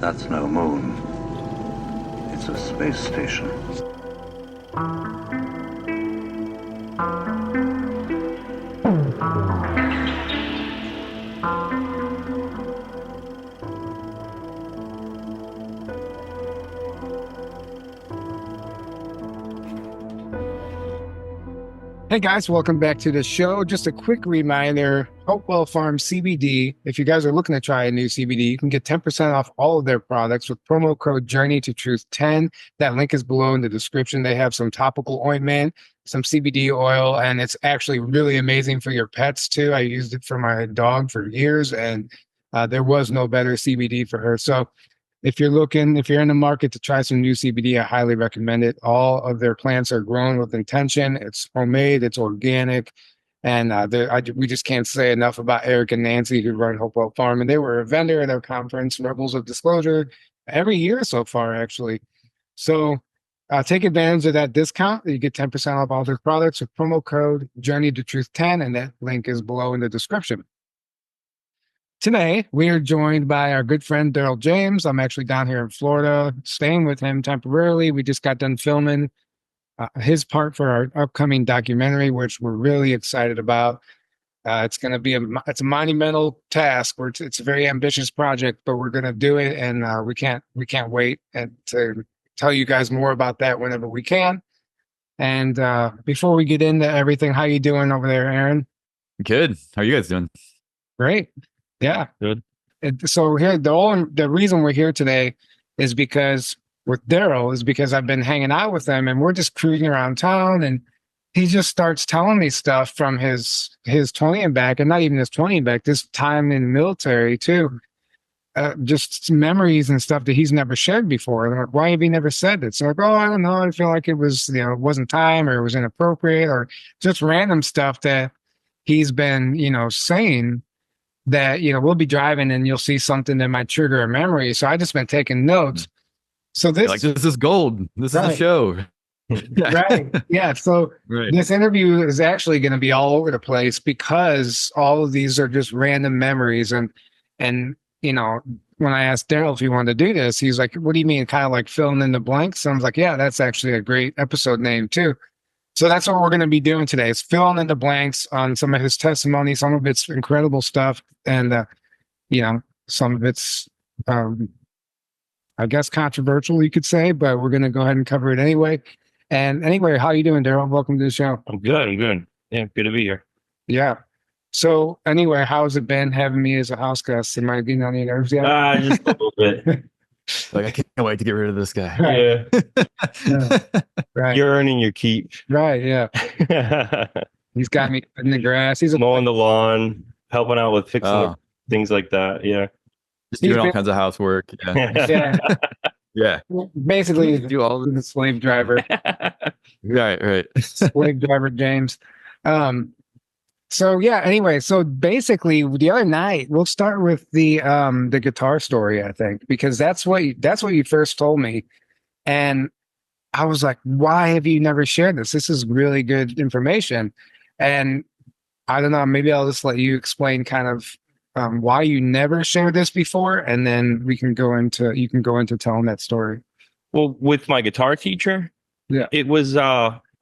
That's no moon. It's a space station. Hey guys, welcome back to the show. Just a quick reminder, Hopewell Farm CBD. If you guys are looking to try a new CBD, you can get 10% off all of their products with promo code Journey to Truth 10. That link is below in the description. They have some topical ointment, some CBD oil, and it's actually really amazing for your pets too. I used it for my dog for years, and there was no better CBD for her. So if you're in the market to try some new CBD, I highly recommend it. All of their plants are grown with intention. It's homemade, it's organic. And we just can't say enough about Eric and Nancy who run Hopewell Farm. And they were a vendor at our conference, Rebels of Disclosure, every year so far, actually. So take advantage of that discount. You get 10% off all their products with promo code Journey to Truth 10. And that link is below in the description. Today, we are joined by our good friend, Daryl James. I'm actually down here in Florida, staying with him temporarily. We just got done filming his part for our upcoming documentary, which we're really excited about. It's going to be it's a monumental task. It's a very ambitious project, but we're going to do it, and we can't wait to tell you guys more about that whenever we can. And before we get into everything, how you doing over there, Aaron? Good. How are you guys doing? Great. Yeah. Good. So here, the reason we're here today is because I've been hanging out with him and we're just cruising around town, and he just starts telling me stuff from his 20 and back, and not even his 20 and back, this time in the military too. Just memories and stuff that he's never shared before. And I'm like, why have you never said it? So like, oh, I don't know. I feel like it was, it wasn't time, or it was inappropriate, or just random stuff that he's been, saying that, we'll be driving and you'll see something that might trigger a memory. So I just been taking notes. So this is gold. This is a show. Right. Yeah. So This interview is actually going to be all over the place because all of these are just random memories. And when I asked Daryl if he wanted to do this, he's like, what do you mean? Kind of like filling in the blanks. And I was like, yeah, that's actually a great episode name too. So that's what we're going to be doing today. Is filling in the blanks on some of his testimony, some of it's incredible stuff, and some of it's, I guess, controversial, you could say. But we're going to go ahead and cover it anyway. And anyway, how you doing, Daryl? Welcome to the show. I'm good. Yeah, good to be here. Yeah. So anyway, how's it been having me as a house guest? Am I getting on your nerves yet? Just a little bit. Like, I can't wait to get rid of this guy. Yeah. Right. You're earning your keep. Right. Yeah. He's got me in the grass. He's mowing the lawn, helping out with fixing things like that. Yeah. Just doing all kinds of housework. Yeah. Yeah. Basically, do all the slave driver. Right. Slave driver James. So yeah, anyway, so basically the other night, we'll start with the guitar story, I think, because that's what you first told me. And I was like, why have you never shared this? This is really good information. And I don't know, maybe I'll just let you explain kind of why you never shared this before, and then you can go into telling that story. Well, with my guitar teacher, it was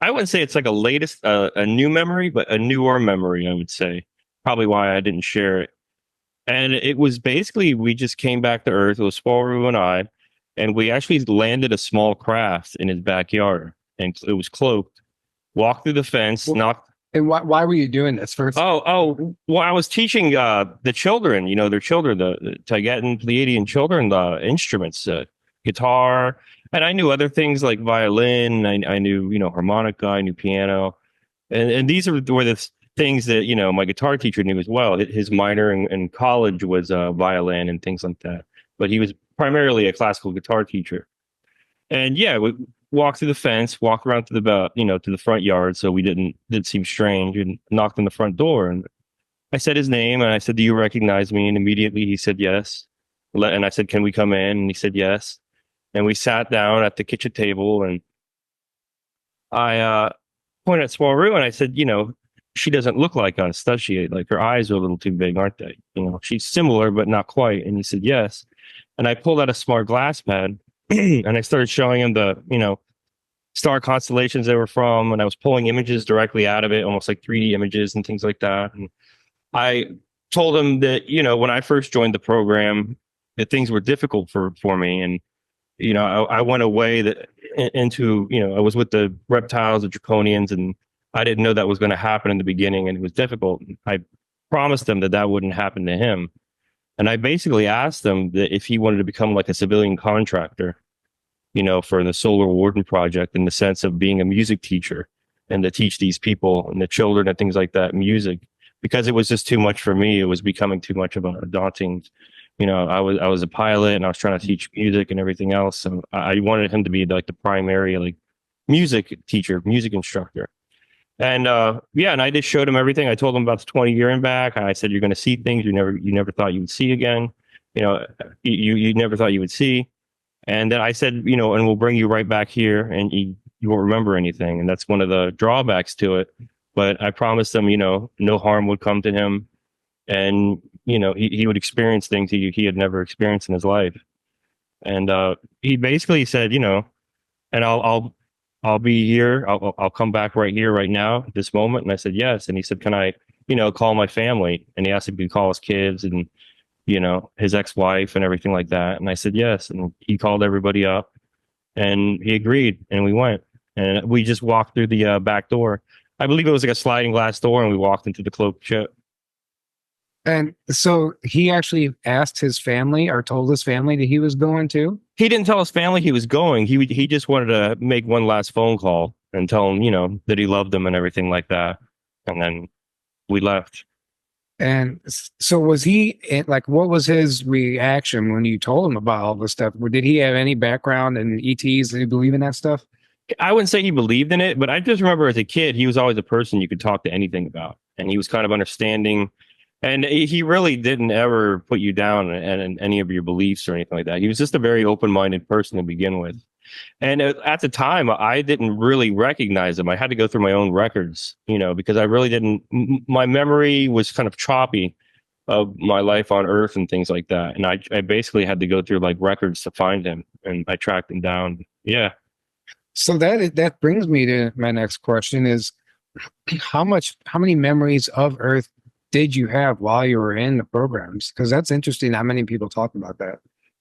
I wouldn't say it's like a new memory, but a newer memory, I would say. Probably why I didn't share it. And it was basically, we just came back to Earth. It was Sporu and I, and we actually landed a small craft in his backyard, and it was cloaked. Walked through the fence, knocked. And why were you doing this first? Well, I was teaching the children, their children, the Tibetan Pleiadian children, the instruments, guitar. And I knew other things like violin. I knew, harmonica. I knew piano, and these were the things that my guitar teacher knew as well. His minor in college was violin and things like that. But he was primarily a classical guitar teacher. And yeah, we walked through the fence, walked around to the front yard, so we didn't seem strange, and knocked on the front door. And I said his name, and I said, "Do you recognize me?" And immediately he said yes. And I said, "Can we come in?" And he said yes. And we sat down at the kitchen table, and I pointed at Sporu and I said, she doesn't look like us, does she? Like, her eyes are a little too big, aren't they? She's similar, but not quite. And he said, yes. And I pulled out a smart glass pad and I started showing him the, star constellations they were from. And I was pulling images directly out of it, almost like 3D images and things like that. And I told him that, when I first joined the program, that things were difficult for me. And, I went away into, I was with the reptiles, the draconians, and I didn't know that was going to happen in the beginning, and it was difficult. I promised him that wouldn't happen to him. And I basically asked him that if he wanted to become like a civilian contractor, for the Solar Warden project, in the sense of being a music teacher and to teach these people and the children and things like that music, because it was just too much for me. It was becoming too much of a daunting, I was a pilot and I was trying to teach music and everything else. So I wanted him to be like the primary, like, music teacher, music instructor. And and I just showed him everything. I told him about the 20-year impact. I said, you're going to see things you never thought you would see again. You never thought you would see. And then I said, and we'll bring you right back here, and you won't remember anything. And that's one of the drawbacks to it. But I promised him, no harm would come to him, and he would experience things he had never experienced in his life. And he basically said, and I'll be here. I'll come back right here, right now, at this moment. And I said, yes. And he said, can I, call my family? And he asked if he could call his kids and, his ex-wife and everything like that. And I said, yes. And he called everybody up and he agreed. And we went and we just walked through the back door. I believe it was like a sliding glass door, and we walked into the cloaked ship. And so he actually asked his family, or told his family, that he was going to? He didn't tell his family he was going. He just wanted to make one last phone call and tell them, that he loved them and everything like that. And then we left. And so was he, like, what was his reaction when you told him about all this stuff? Did he have any background in ETs? Did he believe in that stuff? I wouldn't say he believed in it, but I just remember as a kid, he was always a person you could talk to anything about. And he was kind of understanding. And he really didn't ever put you down in any of your beliefs or anything like that. He was just a very open-minded person to begin with. And at the time, I didn't really recognize him. I had to go through my own records, because I really didn't. My memory was kind of choppy of my life on Earth and things like that. And I basically had to go through like records to find him, and I tracked him down. Yeah. So that brings me to my next question: is how many memories of Earth did you have while you were in the programs? Because that's interesting. Not many people talk about that.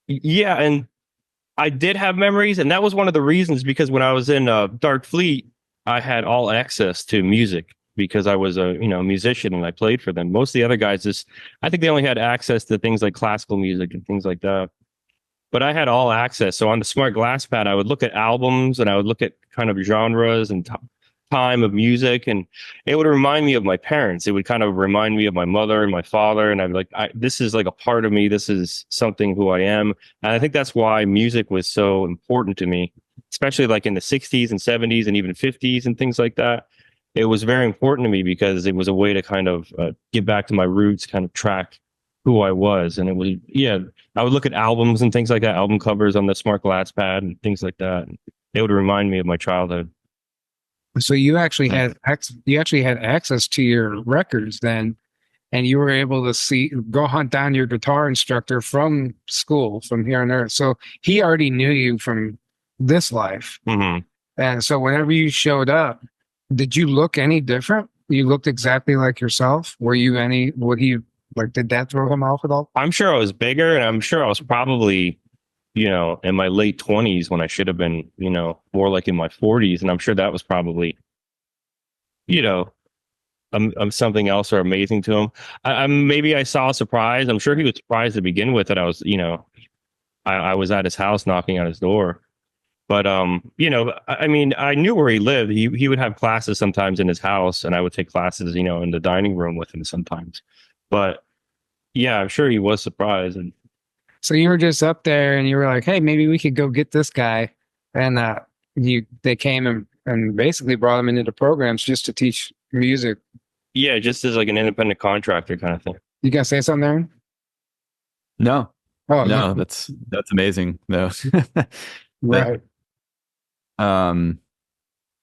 Yeah, and I did have memories, and that was one of the reasons, because when I was in Dark Fleet, I had all access to music because I was a musician and I played for them. Most of the other guys I think they only had access to things like classical music and things like that. But I had all access. So on the smart glass pad, I would look at albums and I would look at kind of genres and time of music, and it would remind me of my parents. It would kind of remind me of my mother and my father, and I'd be like, this is like a part of me. This is something who I am. And I think that's why music was so important to me, especially like in the 60s and 70s and even 50s and things like that. It was very important to me because it was a way to kind of get back to my roots, kind of track who I was. And it was, I would look at albums and things like that, album covers on the smart glass pad and things like that. And it would remind me of my childhood. So you actually had access to your records then, and you were able to go hunt down your guitar instructor from school, from here on Earth. So he already knew you from this life. Mm-hmm. And so whenever you showed up, did you look any different? You looked exactly like yourself. Did that throw him off at all? I'm sure I was bigger, and I'm sure I was probably, in my late 20s when I should have been, more like in my 40s. And I'm sure that was probably, something else or amazing to him. Maybe I saw a surprise. I'm sure he was surprised to begin with that I was, I was at his house knocking on his door. But, I mean, I knew where he lived. He would have classes sometimes in his house, and I would take classes, in the dining room with him sometimes. But yeah, I'm sure he was surprised. And so you were just up there and you were like, hey, maybe we could go get this guy. And they came and basically brought him into the programs just to teach music. Yeah, just as like an independent contractor kind of thing. You gonna say something, Aaron? No. Oh, no, that's amazing. No. Right.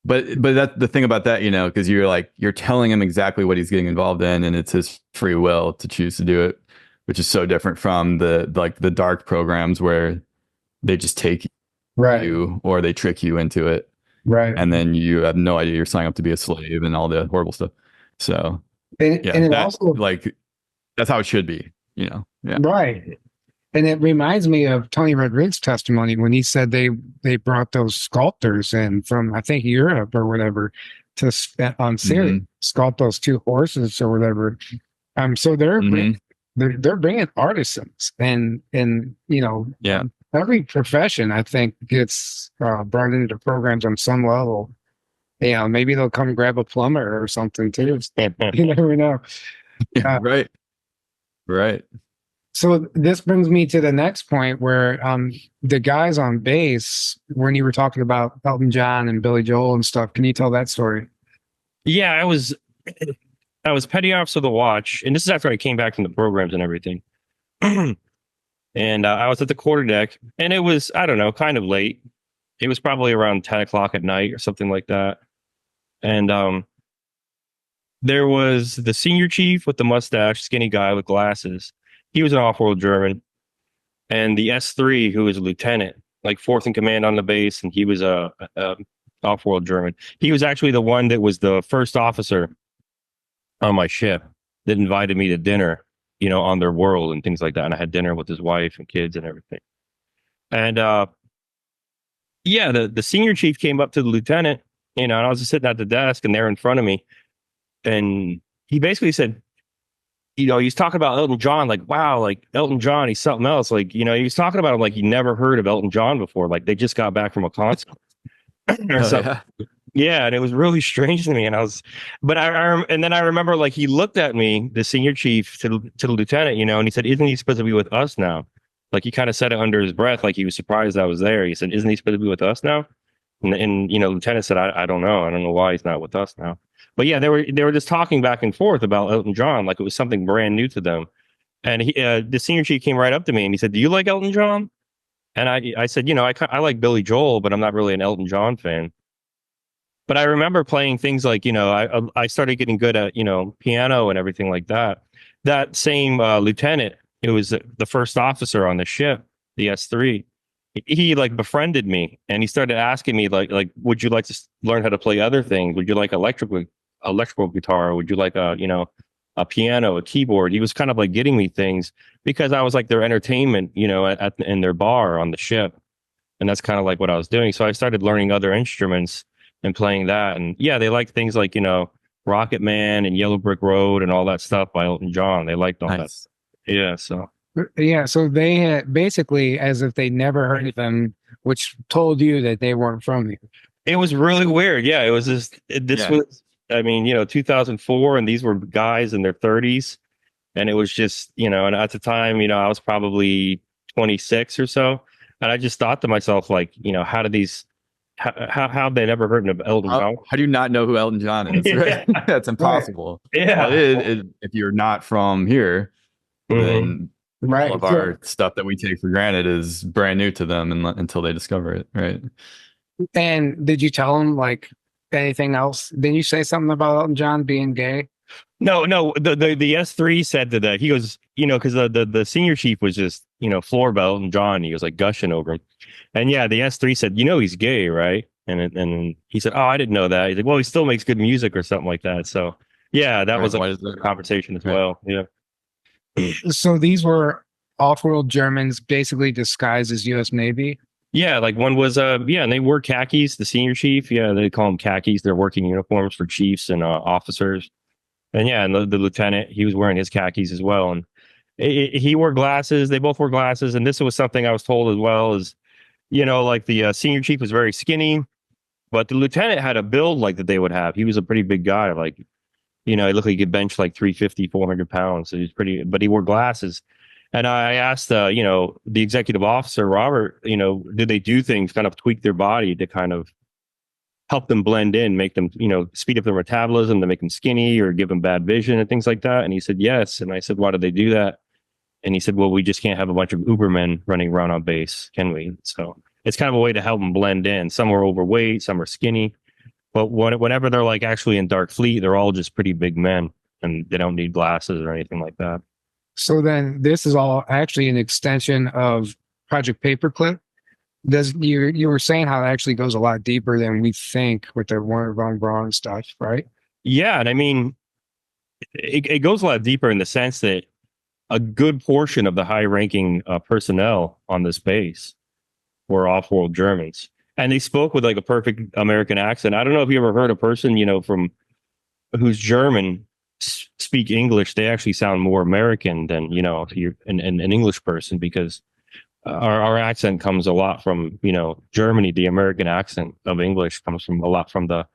But that's the thing about that, because you're telling him exactly what he's getting involved in, and it's his free will to choose to do it. which is so different from the dark programs where they just take Right. you or they trick you into it. Right. And then you have no idea you're signing up to be a slave and all the horrible stuff. So And yeah, it that, also, like, that's how it should be, you know? Yeah. right. And it reminds me of Tony Rodriguez's testimony when he said they brought those sculptors in from, I think, Europe or whatever to on Syria, sculpt those two horses or whatever. So they're bringing artisans and you know, Yeah. every profession I think gets brought into programs on some level. You know, maybe they'll come grab a plumber or something too. You never know. Right. Right. So this brings me to the next point where the guys on base, when you were talking about Elton John and Billy Joel and stuff, can you tell that story? Yeah, I was petty officer of the watch, and this is after I came back from the programs and everything. And I was at the quarterdeck, and it was, I don't know, kind of late. It was probably around 10 o'clock at night or something like that. And there was the senior chief with the mustache, skinny guy with glasses. He was an off-world German. And the S3, who was a lieutenant, like fourth in command on the base, and he was a off-world German. He was actually the one that was the first officer on my ship that invited me to dinner, you know, on their world and things like that. And I had dinner with his wife and kids and everything. And yeah, the senior chief came up to the lieutenant, you know, and I was just sitting at the desk and they're in front of me. And he basically said, you know, he's talking about Elton John, like, wow, like Elton John, he's something else. Like, you know, he was talking about him like he never heard of Elton John before. Like they just got back from a concert. Yeah, and it was really strange to me. And I was, but and then I remember like he looked at me, the senior chief, to the lieutenant, you know, and he said, "Isn't he supposed to be with us now?" Like he kind of said it under his breath, like he was surprised I was there. He said, "Isn't he supposed to be with us now?" And you know, lieutenant said, I don't know why he's not with us now." But yeah, they were just talking back and forth about Elton John, like it was something brand new to them. And he, the senior chief came right up to me and he said, "Do you like Elton John?" And I said, "You know, I like Billy Joel, but I'm not really an Elton John fan." But I remember playing things like, you know, I started getting good at, you know, piano and everything like that. That same lieutenant, it was the first officer on the ship, the S3. He like befriended me and he started asking me like, would you like to learn how to play other things? Would you like electrical guitar? Would you like a piano, a keyboard? He was kind of like getting me things because I was like their entertainment, you know, in their bar on the ship. And that's kind of like what I was doing. So I started learning other instruments and playing that. And yeah, they liked things like, you know, Rocket Man and Yellow Brick Road and all that stuff by Elton John. They liked all that. Yeah. So they had basically as if they never heard of them, which told you that they weren't from here. It was really weird. Yeah. It was was, I mean, you know, 2004 and these were guys in their 30s. And it was just, you know, and at the time, you know, I was probably 26 or so. And I just thought to myself, like, you know, how have they never heard of Elton John? How do you not know who Elton John is? Right? That's impossible. Yeah. Well, if you're not from here, then all of our stuff that we take for granted is brand new to them until they discover it. Right. And did you tell them like anything else? Didn't you say something about Elton John being gay? No. The S3 said that he goes, you know, because the senior chief was just, you know, floor about Elton John. He was like gushing over him. And yeah, the S3 said, "You know, he's gay, right?" And he said, "Oh, I didn't know that." He's like, "Well, he still makes good music or something like that." So yeah, that was a conversation as well. Yeah. So these were off-world Germans basically disguised as U.S. Navy? Yeah, like one was, yeah, and they wore khakis, the senior chief. Yeah, they call them khakis. They're working uniforms for chiefs and officers. And yeah, and the lieutenant, he was wearing his khakis as well. And he wore glasses. They both wore glasses. And this was something I was told as well is, you know, like the senior chief was very skinny, but the lieutenant had a build like that they would have. He was a pretty big guy. Like, you know, he looked like he could bench like 350, 400 pounds. So he's pretty, but he wore glasses. And I asked, you know, the executive officer, Robert, you know, did they do things, kind of tweak their body to kind of help them blend in, make them, you know, speed up their metabolism to make them skinny or give them bad vision and things like that? And he said, yes. And I said, why did they do that? And he said, well, we just can't have a bunch of Ubermen running around on base, can we? So it's kind of a way to help them blend in. Some are overweight, some are skinny. But whenever they're like actually in Dark Fleet, they're all just pretty big men and they don't need glasses or anything like that. So then this is all actually an extension of Project Paperclip. You were saying how it actually goes a lot deeper than we think with the Warner von Braun stuff, right? Yeah, and I mean, it goes a lot deeper in the sense that a good portion of the high-ranking personnel on this base were off-world Germans, and they spoke with like a perfect American accent. I don't know if you ever heard a person, from who's German speak English. They actually sound more American than an English person, because our accent comes a lot from Germany. The American accent of English comes from a lot from the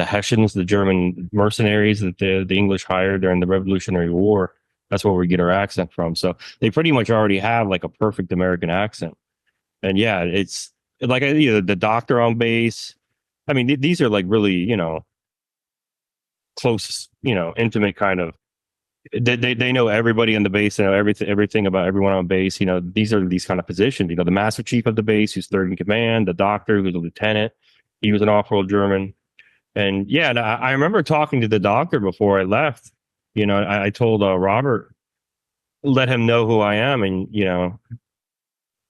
Hessians, the German mercenaries that the English hired during the Revolutionary War. That's where we get our accent from. So they pretty much already have like a perfect American accent. And yeah, it's like the doctor on base. I mean, these are like really close, intimate kind of. They know everybody on the base. They know everything about everyone on base. These are these kind of positions. The master chief of the base, who's third in command, the doctor, who's a lieutenant. He was an off-world German. And yeah, and I remember talking to the doctor before I left. I told Robert, let him know who I am, and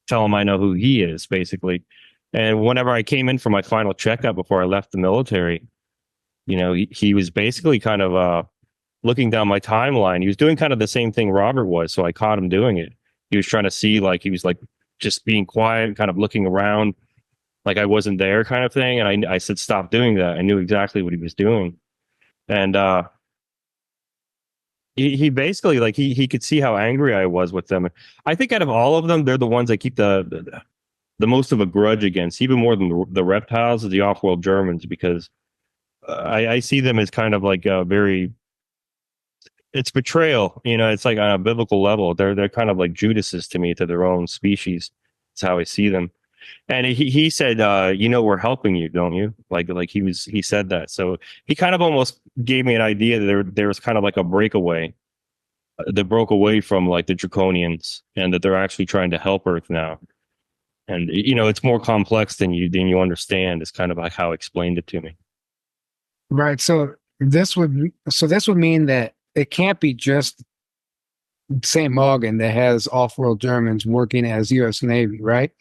tell him I know who he is, basically. And whenever I came in for my final checkup before I left the military, he was basically kind of looking down my timeline. He was doing kind of the same thing Robert was, so I caught him doing it. He was trying to see, like, he was like just being quiet, kind of looking around, like I wasn't there, kind of thing. And I said, stop doing that. I knew exactly what he was doing. And he basically, like, he could see how angry I was with them. I think out of all of them, they're the ones I keep the most of a grudge against, even more than the reptiles, is the off-world Germans, because I see them as kind of like a very, it's betrayal. It's like on a biblical level. They're kind of like Judases to me, to their own species. That's how I see them. And he said, we're helping you, don't you? Like he said that. So he kind of almost gave me an idea that there was kind of like a breakaway that broke away from like the Draconians, and that they're actually trying to help Earth now. And it's more complex than you understand. It's kind of like how he explained it to me. Right. So this would mean that it can't be just Saint Mawgan that has off-world Germans working as U.S. Navy, right?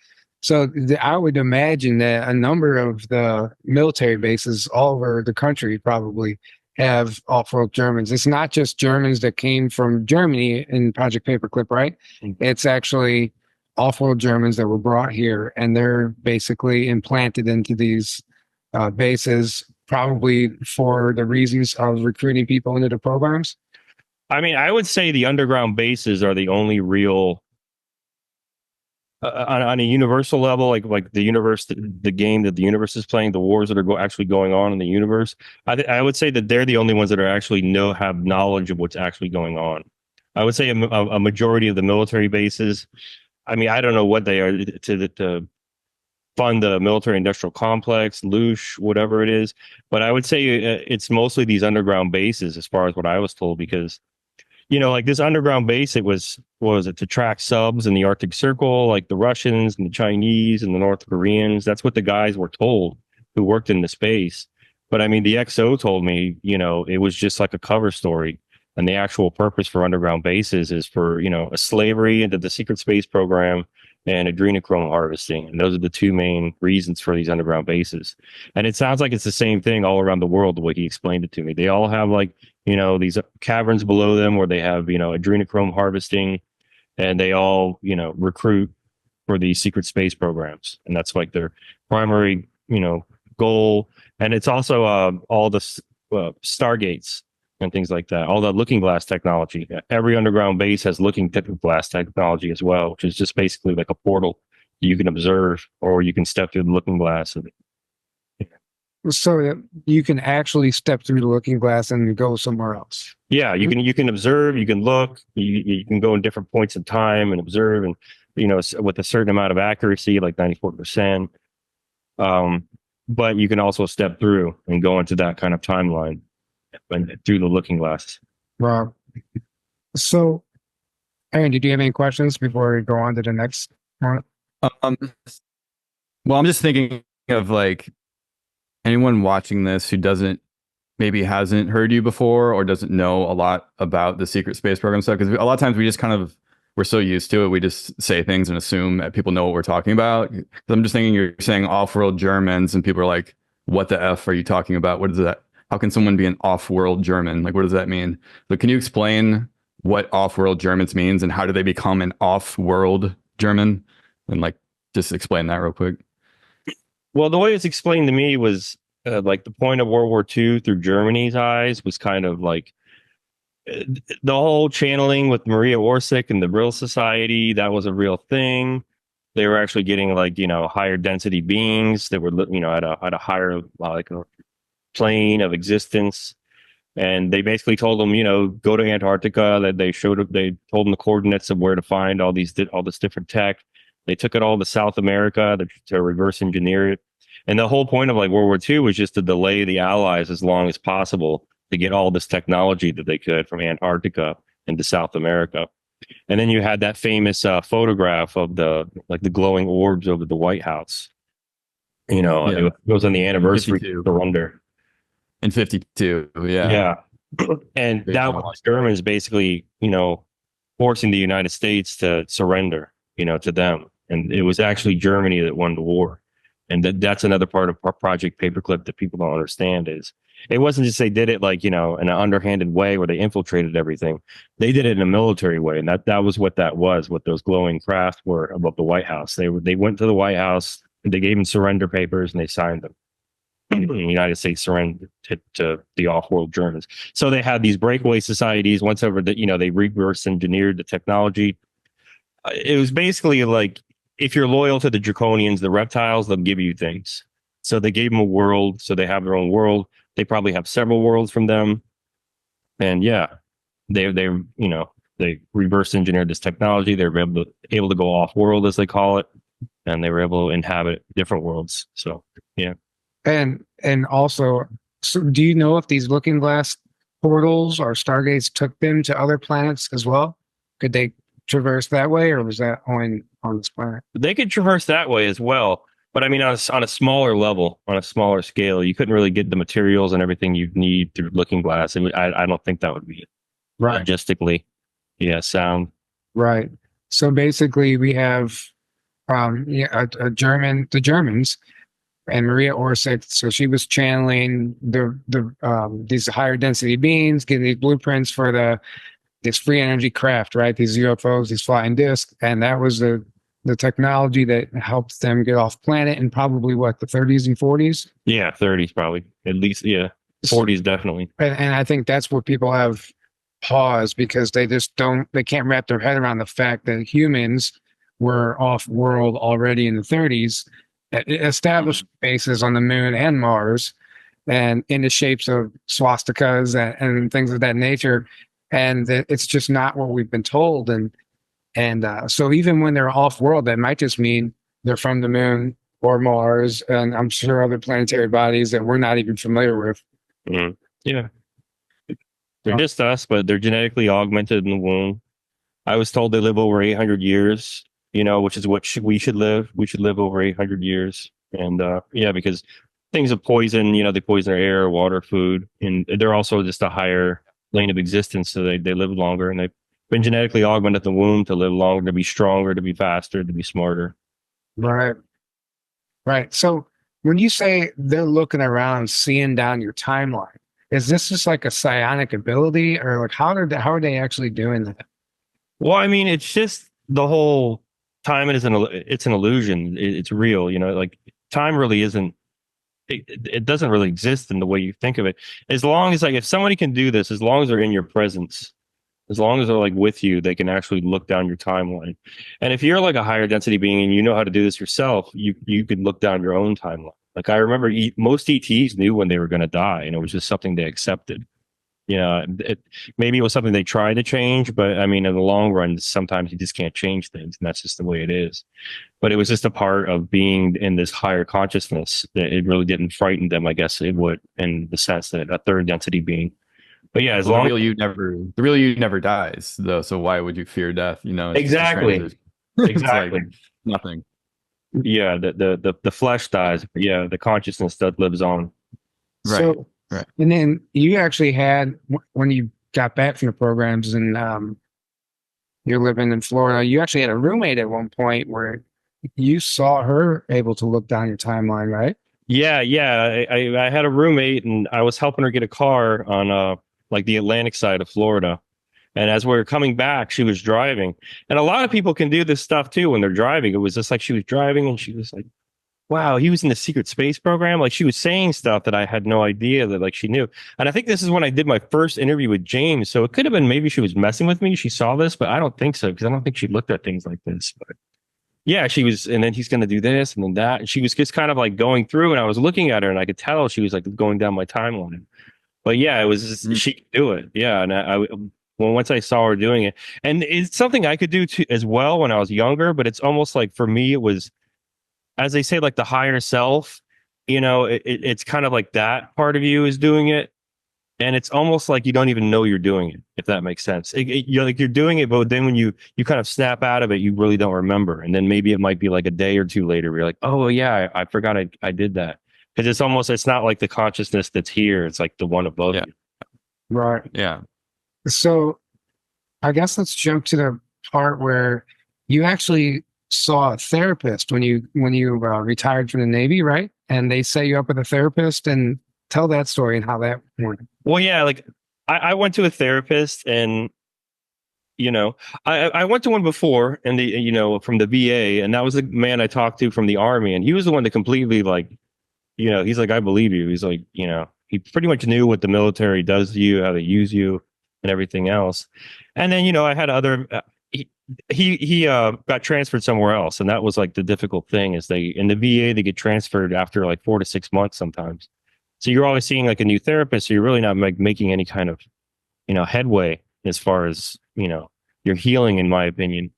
So I would imagine that a number of the military bases all over the country probably have off-world Germans. It's not just Germans that came from Germany in Project Paperclip, right? Mm-hmm. It's actually off-world Germans that were brought here, and they're basically implanted into these bases, probably for the reasons of recruiting people into the programs. I mean, I would say the underground bases are the only real, on a universal level, like the universe, the game that the universe is playing, the wars that are actually going on in the universe. I would say that they're the only ones that are actually have knowledge of what's actually going on. I would say a majority of the military bases, I mean, I don't know what they are to fund the military industrial complex, Loosh, whatever it is, but I would say it's mostly these underground bases, as far as what I was told, because like this underground base, it was, what was it, to track subs in the Arctic Circle, like the Russians and the Chinese and the North Koreans. That's what the guys were told who worked in the space. But I mean, the XO told me, it was just like a cover story. And the actual purpose for underground bases is for, a slavery into the secret space program and adrenochrome harvesting. And those are the two main reasons for these underground bases. And it sounds like it's the same thing all around the world, the way he explained it to me. They all have like, these caverns below them where they have, adrenochrome harvesting, and they all, recruit for these secret space programs. And that's like their primary, goal. And it's also all the Stargates and things like that. All the looking glass technology. Every underground base has looking glass technology as well, which is just basically like a portal you can observe, or you can step through the looking glass. So you can actually step through the looking glass and go somewhere else. Yeah, you can observe, you can look, you can go in different points in time and observe, and with a certain amount of accuracy, like 94%. But you can also step through and go into that kind of timeline and through the looking glass. Wow. So, Aaron, did you have any questions before we go on to the next one? Well, I'm just thinking of like anyone watching this who doesn't maybe hasn't heard you before or doesn't know a lot about the secret space program stuff? Because a lot of times we just kind of, we're so used to it, we just say things and assume that people know what we're talking about. I'm just thinking you're saying off-world Germans, and people are like, "What the f are you talking about? What is that? How can someone be an off-world German? Like, what does that mean?" So, can you explain what off-world Germans means and how do they become an off-world German? And like, just explain that real quick. Well, the way it's explained to me was like the point of World War II through Germany's eyes was kind of like the whole channeling with Maria Orsic and the Brill Society. That was a real thing. They were actually getting like, you know, higher density beings that were, you know, at a higher like a plane of existence. And they basically told them, you know, go to Antarctica. That they told them the coordinates of where to find all this different tech. They took it all to South America to reverse engineer it. And the whole point of like World War II was just to delay the Allies as long as possible to get all this technology that they could from Antarctica into South America. And then you had that famous photograph of the glowing orbs over the White House. You know, it was on the anniversary of surrender. In 52, yeah. Yeah. And that was Germans basically, you know, forcing the United States to surrender, you know, to them. And it was actually Germany that won the war. And that's another part of Project Paperclip that people don't understand is it wasn't just they did it like, you know, in an underhanded way where they infiltrated everything. They did it in a military way. And that was what what those glowing craft were above the White House. They went to the White House, they gave them surrender papers and they signed them. The United States surrendered to the off-world Germans. So they had these breakaway societies. Once over that, you know, they reverse engineered the technology. It was basically like, if you're loyal to the Draconians, the reptiles, they'll give you things. So they gave them a world. So they have their own world. They probably have several worlds from them. And yeah, they you know, they reverse engineered this technology. They were able to go off world, as they call it, and they were able to inhabit different worlds. So yeah. And also, so do you know if these Looking Glass portals or stargates took them to other planets as well? Could they traverse that way, or was that only on this planet? They could traverse that way as well, but I mean on a smaller level, on a smaller scale. You couldn't really get the materials and everything you'd need through Looking Glass. I don't think that would be right logistically, sound. Right. So basically, we have the Germans and Maria Orsic. So she was channeling these higher density beings, getting these blueprints for this free energy craft, right? These UFOs, these flying discs. And that was the technology that helped them get off planet in probably the 30s and 40s? Yeah, 30s probably. At least, yeah. 40s definitely. And I think that's where people have pause because they can't wrap their head around the fact that humans were off world already in the 30s, established bases on the moon and Mars, and in the shapes of swastikas and things of that nature. And it's just not what we've been told. And so even when they're off world, that might just mean they're from the moon or Mars, and I'm sure other planetary bodies that we're not even familiar with. Mm-hmm. Yeah. They're just us, but they're genetically augmented in the womb. I was told they live over 800 years, you know, which is what we should live. We should live over 800 years. And because things of poison, you know, they poison our air, water, food, and they're also just a higher plane of existence. So they live longer, and they've been genetically augmented in the womb to live longer, to be stronger, to be faster, to be smarter. Right. Right. So when you say they're looking around, seeing down your timeline, is this just like a psionic ability, or like how are they actually doing that? Well, I mean, it's just the whole time it's an illusion. It's real, you know, like time really isn't, it doesn't really exist in the way you think of it. As long as, like, if somebody can do this, as long as they're in your presence, as long as they're like with you, they can actually look down your timeline. And if you're like a higher density being and you know how to do this yourself, you can look down your own timeline. Like I remember most ETs knew when they were going to die, and it was just something they accepted. You know, maybe it was something they tried to change, but I mean, in the long run, sometimes you just can't change things, and that's just the way it is. But it was just a part of being in this higher consciousness that it really didn't frighten them. I guess it would, in the sense that a third density being. But yeah, the real you never dies, though. So why would you fear death? You know, exactly. Like nothing. Yeah, the flesh dies, but yeah, the consciousness that lives on. Right. Right. And then you actually had, when you got back from the programs and you're living in Florida, you actually had a roommate at one point where you saw her able to look down your timeline, right? Yeah, yeah. I had a roommate and I was helping her get a car on like the Atlantic side of Florida. And as we were coming back, she was driving. And a lot of people can do this stuff too when they're driving. It was just like she was driving and she was like, wow, he was in the secret space program. Like she was saying stuff that I had no idea that like she knew. And I think this is when I did my first interview with James. So it could have been maybe she was messing with me. She saw this, but I don't think so because I don't think she looked at things like this. But yeah, she was, and then he's going to do this and then that. And she was just kind of like going through and I was looking at her and I could tell she was like going down my timeline. But yeah, it was just, she could do it. Yeah. And well, once I saw her doing it, and it's something I could do too, as well when I was younger, but it's almost like for me, it was, as they say, like the higher self, you know, it's kind of like that part of you is doing it. And it's almost like you don't even know you're doing it, if that makes sense. You're like, you're doing it, but then when you kind of snap out of it, you really don't remember. And then maybe it might be like a day or two later, where you're like, oh yeah, I forgot I did that. Because it's not like the consciousness that's here. It's like the one above you. Right. Yeah. So I guess let's jump to the part where you actually saw a therapist when you retired from the Navy, right? And they set you up with a therapist, and tell that story and how that went. Well, yeah, like I went to a therapist, and you know, I went to one before, and from the VA, and that was the man I talked to from the Army, and he was the one that completely like, he's like, I believe you. He's like, he pretty much knew what the military does to you, how they use you, and everything else. And then I had other. He got transferred somewhere else, and that was like the difficult thing is in the VA they get transferred after like 4 to 6 months sometimes. So you're always seeing like a new therapist, so you're really not making any kind of headway as far as your healing, in my opinion.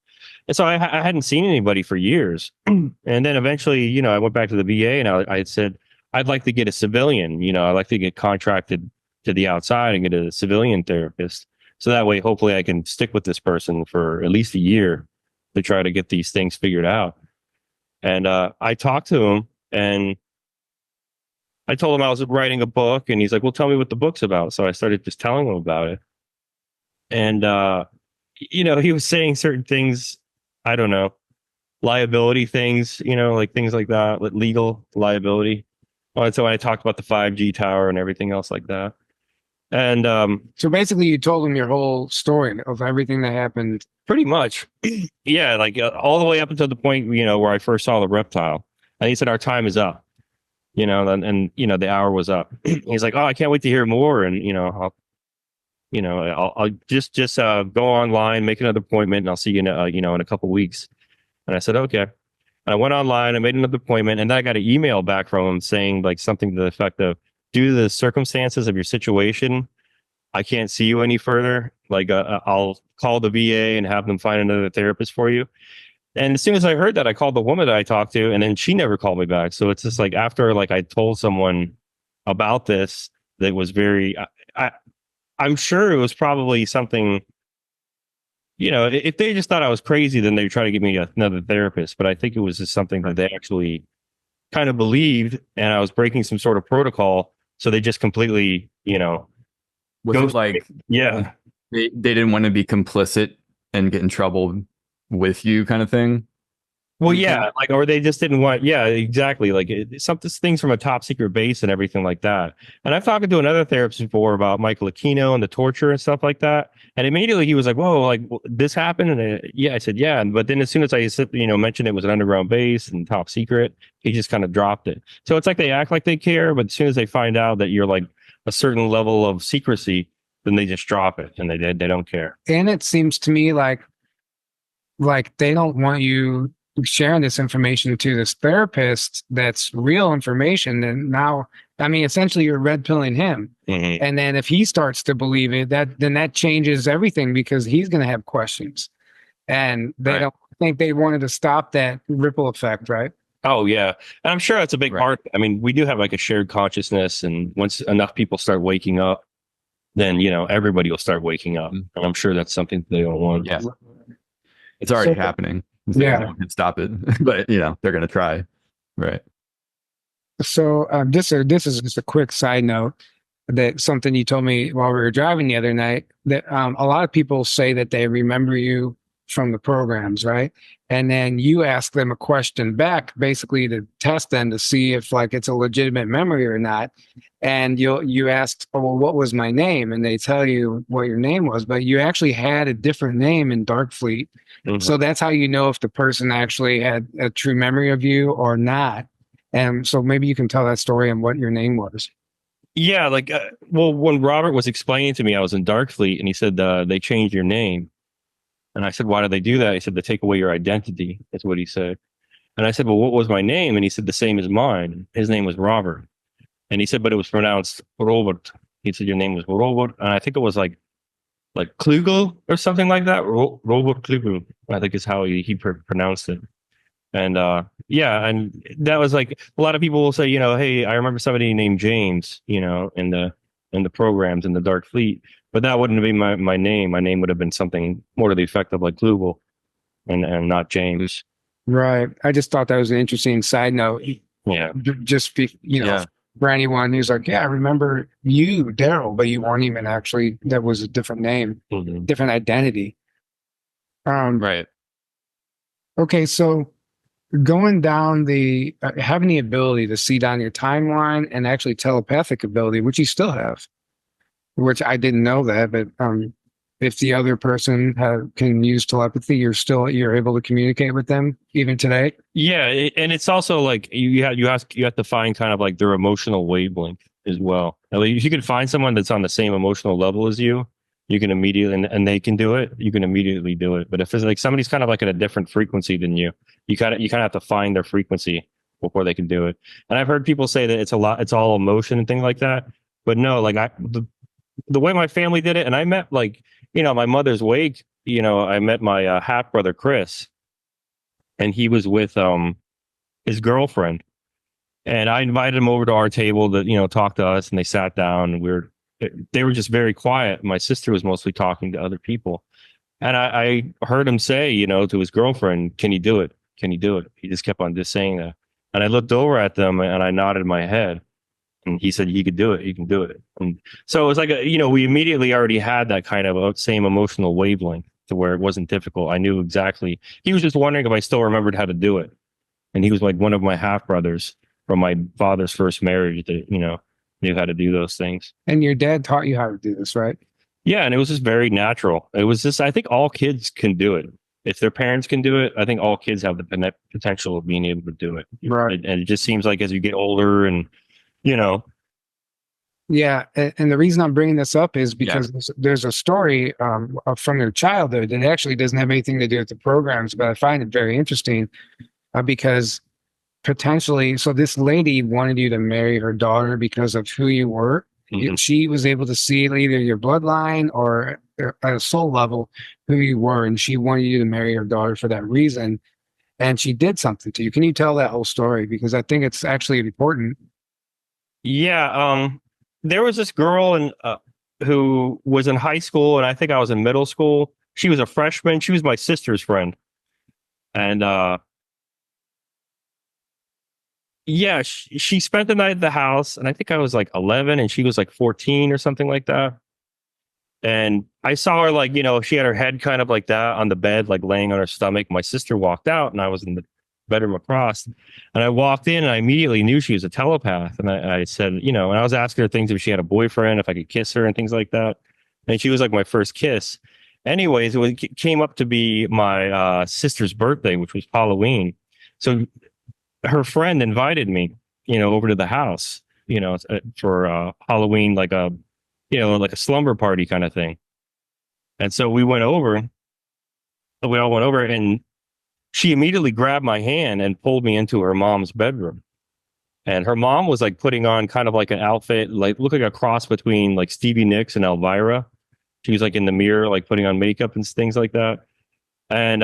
And so I hadn't seen anybody for years, and then eventually I went back to the VA and I had said I'd like to get a civilian. I'd like to get contracted to the outside and get a civilian therapist. So that way, hopefully I can stick with this person for at least a year to try to get these things figured out. And I talked to him and I told him I was writing a book, and he's like, well, tell me what the book's about. So I started just telling him about it. And, he was saying certain things, I don't know, liability things, like things like that, like legal liability. And so I talked about the 5G tower and everything else like that. And so basically you told him your whole story of everything that happened. Pretty much. Yeah, like all the way up until the point, where I first saw the reptile. And he said, our time is up, and the hour was up. He's like, oh, I can't wait to hear more. And, I'll just go online, make another appointment, and I'll see you in a couple weeks. And I said, okay. And I went online, I made another appointment, and then I got an email back from him saying like something to the effect of, due to the circumstances of your situation, I can't see you any further. Like, I'll call the VA and have them find another therapist for you. And as soon as I heard that, I called the woman that I talked to, and then she never called me back. So it's just like after like I told someone about this, that was very. I'm sure it was probably something. If they just thought I was crazy, then they'd try to give me another therapist. But I think it was just something that they actually kind of believed, and I was breaking some sort of protocol. So they just completely, Was it like, yeah, they didn't want to be complicit and get in trouble with you, kind of thing? Well, yeah, like, or they just didn't want, yeah, exactly. Like something, things from a top secret base and everything like that. And I've talked to another therapist before about Michael Aquino and the torture and stuff like that. And immediately he was like, whoa, like this happened. And yeah, I said, yeah. But then as soon as I, mentioned it was an underground base and top secret, he just kind of dropped it. So it's like they act like they care, but as soon as they find out that you're like a certain level of secrecy, then they just drop it and they don't care. And it seems to me like they don't want you sharing this information to this therapist that's real information. And now, I mean, essentially you're red pilling him. Mm-hmm. And then if he starts to believe it, then that changes everything because he's going to have questions. And they don't think they wanted to stop that ripple effect, right? Oh, yeah. And I'm sure that's a big part. I mean, we do have like a shared consciousness. And once enough people start waking up, then, everybody will start waking up. And I'm sure that's something they don't want. Yeah. It's already happening. So yeah. No one can stop it. But, they're going to try. Right. So this is just a quick side note. that something you told me while we were driving the other night, that a lot of people say that they remember you from the programs, right? And then you ask them a question back, basically to test them to see if like it's a legitimate memory or not. And you asked, oh, well, what was my name? And they tell you what your name was, but you actually had a different name in Darkfleet. Mhm. So that's how you know if the person actually had a true memory of you or not. And so maybe you can tell that story and what your name was. Yeah, like, well, when Robert was explaining to me, I was in Darkfleet, and he said they changed your name, and I said, why did they do that? He said, to take away your identity. That's what he said. And I said, well, what was my name? And he said, the same as mine. His name was Robert, and he said, but it was pronounced Robert. He said your name was Robert, and I think it was like Klugel or something like that. Robert Klugel, I think is how he pronounced it. And yeah, and that was like a lot of people will say, you know, hey, I remember somebody named James, you know, in the programs in the Dark Fleet, but that wouldn't have been my name. My name would have been something more to the effect of like Klugel and not James. Right. I just thought that was an interesting side note. Yeah. Just be, you know, Yeah. for anyone who's like, yeah, I remember you, Daryl, but you weren't even actually, that was a different name, Mhm. different identity. Right. Okay, so going down the having the ability to see down your timeline and actually telepathic ability, which you still have, which I didn't know that, but if the other person can use telepathy, you're able to communicate with them even today. Yeah, and it's also like you have to find kind of like their emotional wavelength as well. Like, if you can find someone that's on the same emotional level as you, you can immediately and they can do it. You can immediately do it. But if it's like somebody's kind of like at a different frequency than you, you kind of have to find their frequency before they can do it. And I've heard people say that it's all emotion and things like that. But no, like the way my family did it, and I met like, you know, my mother's wake, you know, I met my half brother Chris, and he was with his girlfriend, and I invited him over to our table to, you know, talk to us, and they sat down, and they were just very quiet. My sister was mostly talking to other people, and I heard him say, you know, to his girlfriend, "Can you do it? Can you do it?" He just kept on just saying that, and I looked over at them and I nodded my head. And he said, "You could do it. You can do it." And so it was like, you know, we immediately already had that kind of same emotional wavelength to where it wasn't difficult. I knew exactly. He was just wondering if I still remembered how to do it. And he was like one of my half brothers from my father's first marriage that, you know, knew how to do those things. And your dad taught you how to do this, right? Yeah. And it was just very natural. It was just, I think all kids can do it. If their parents can do it, I think all kids have the potential of being able to do it. Right. And it just seems like as you get older and, you know. Yeah, and the reason I'm bringing this up is because there's a story from your childhood that actually doesn't have anything to do with the programs, but I find it very interesting because potentially, so this lady wanted you to marry her daughter because of who you were. Mhm. She was able to see either your bloodline or at a soul level who you were, and she wanted you to marry her daughter for that reason. And she did something to you. Can you tell that whole story? Because I think it's actually important. Yeah, there was this girl who was in high school, and I think I was in middle school. She was a freshman. She was my sister's friend, and yeah, she spent the night at the house, and I think I was like 11, and she was like 14 or something like that. And I saw her, like, you know, she had her head kind of like that on the bed, like laying on her stomach. My sister walked out, and I was in the bedroom across, and I walked in, and I immediately knew she was a telepath. And I said, you know, and I was asking her things if she had a boyfriend, if I could kiss her and things like that. And she was like my first kiss. Anyways, it came up to be my sister's birthday, which was Halloween. So her friend invited me, you know, over to the house, you know, for Halloween, like a, you know, like a slumber party kind of thing. And so we all went over, and she immediately grabbed my hand and pulled me into her mom's bedroom. And her mom was like putting on kind of like an outfit, like looked like a cross between like Stevie Nicks and Elvira. She was like in the mirror, like putting on makeup and things like that. And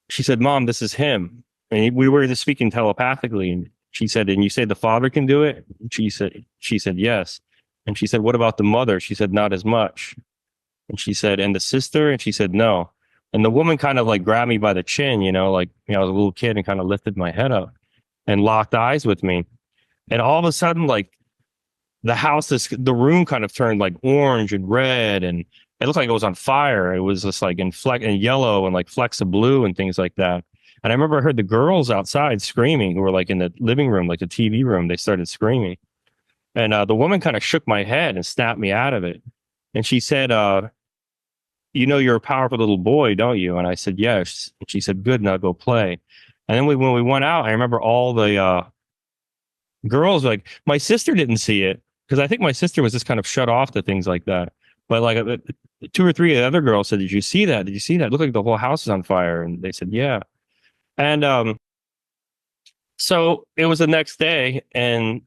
she said, "Mom, this is him." And we were just speaking telepathically. And she said, "And you say the father can do it?" And she said, "Yes." And she said, "What about the mother?" She said, "Not as much." And she said, "And the sister?" And she said, "No." And the woman kind of like grabbed me by the chin, you know, like, you know, I was a little kid, and kind of lifted my head up and locked eyes with me. And all of a sudden, like the room kind of turned like orange and red, and it looked like it was on fire. It was just like in yellow and like flecks of blue and things like that. And I remember I heard the girls outside screaming who were like in the living room, like the TV room. They started screaming. And the woman kind of shook my head and snapped me out of it. And she said, you know, you're a powerful little boy, don't you? And I said, yes. And she said, good, now go play. And then when we went out, I remember all the girls, like my sister didn't see it because I think my sister was just kind of shut off to things like that. But like 2 or 3 of the other girls said, did you see that? Did you see that? It looked like the whole house is on fire. And they said, yeah. And so it was the next day. And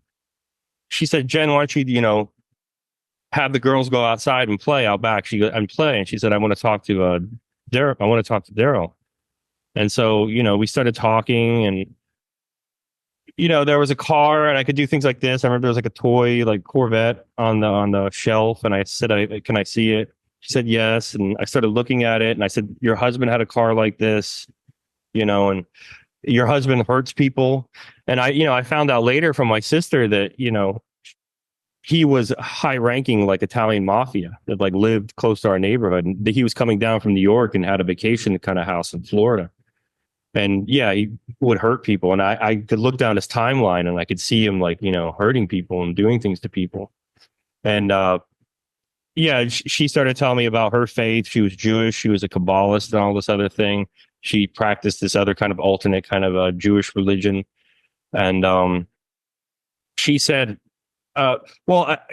she said, Jen, why don't you, you know, have the girls go outside and play out back. She goes and play. And she said, I want to talk to Daryl. I want to talk to Daryl. And so, you know, we started talking, and, you know, there was a car and I could do things like this. I remember there was like a toy, like Corvette on the shelf. And I said, can I see it? She said, yes. And I started looking at it, and I said, your husband had a car like this, you know, and your husband hurts people. And I found out later from my sister that, you know, he was high ranking, like Italian mafia that like lived close to our neighborhood. And he was coming down from New York and had a vacation kind of house in Florida. And yeah, he would hurt people. And I could look down his timeline and I could see him like, you know, hurting people and doing things to people. And yeah, she started telling me about her faith. She was Jewish. She was a Kabbalist and all this other thing. She practiced this other kind of alternate kind of Jewish religion. And she said,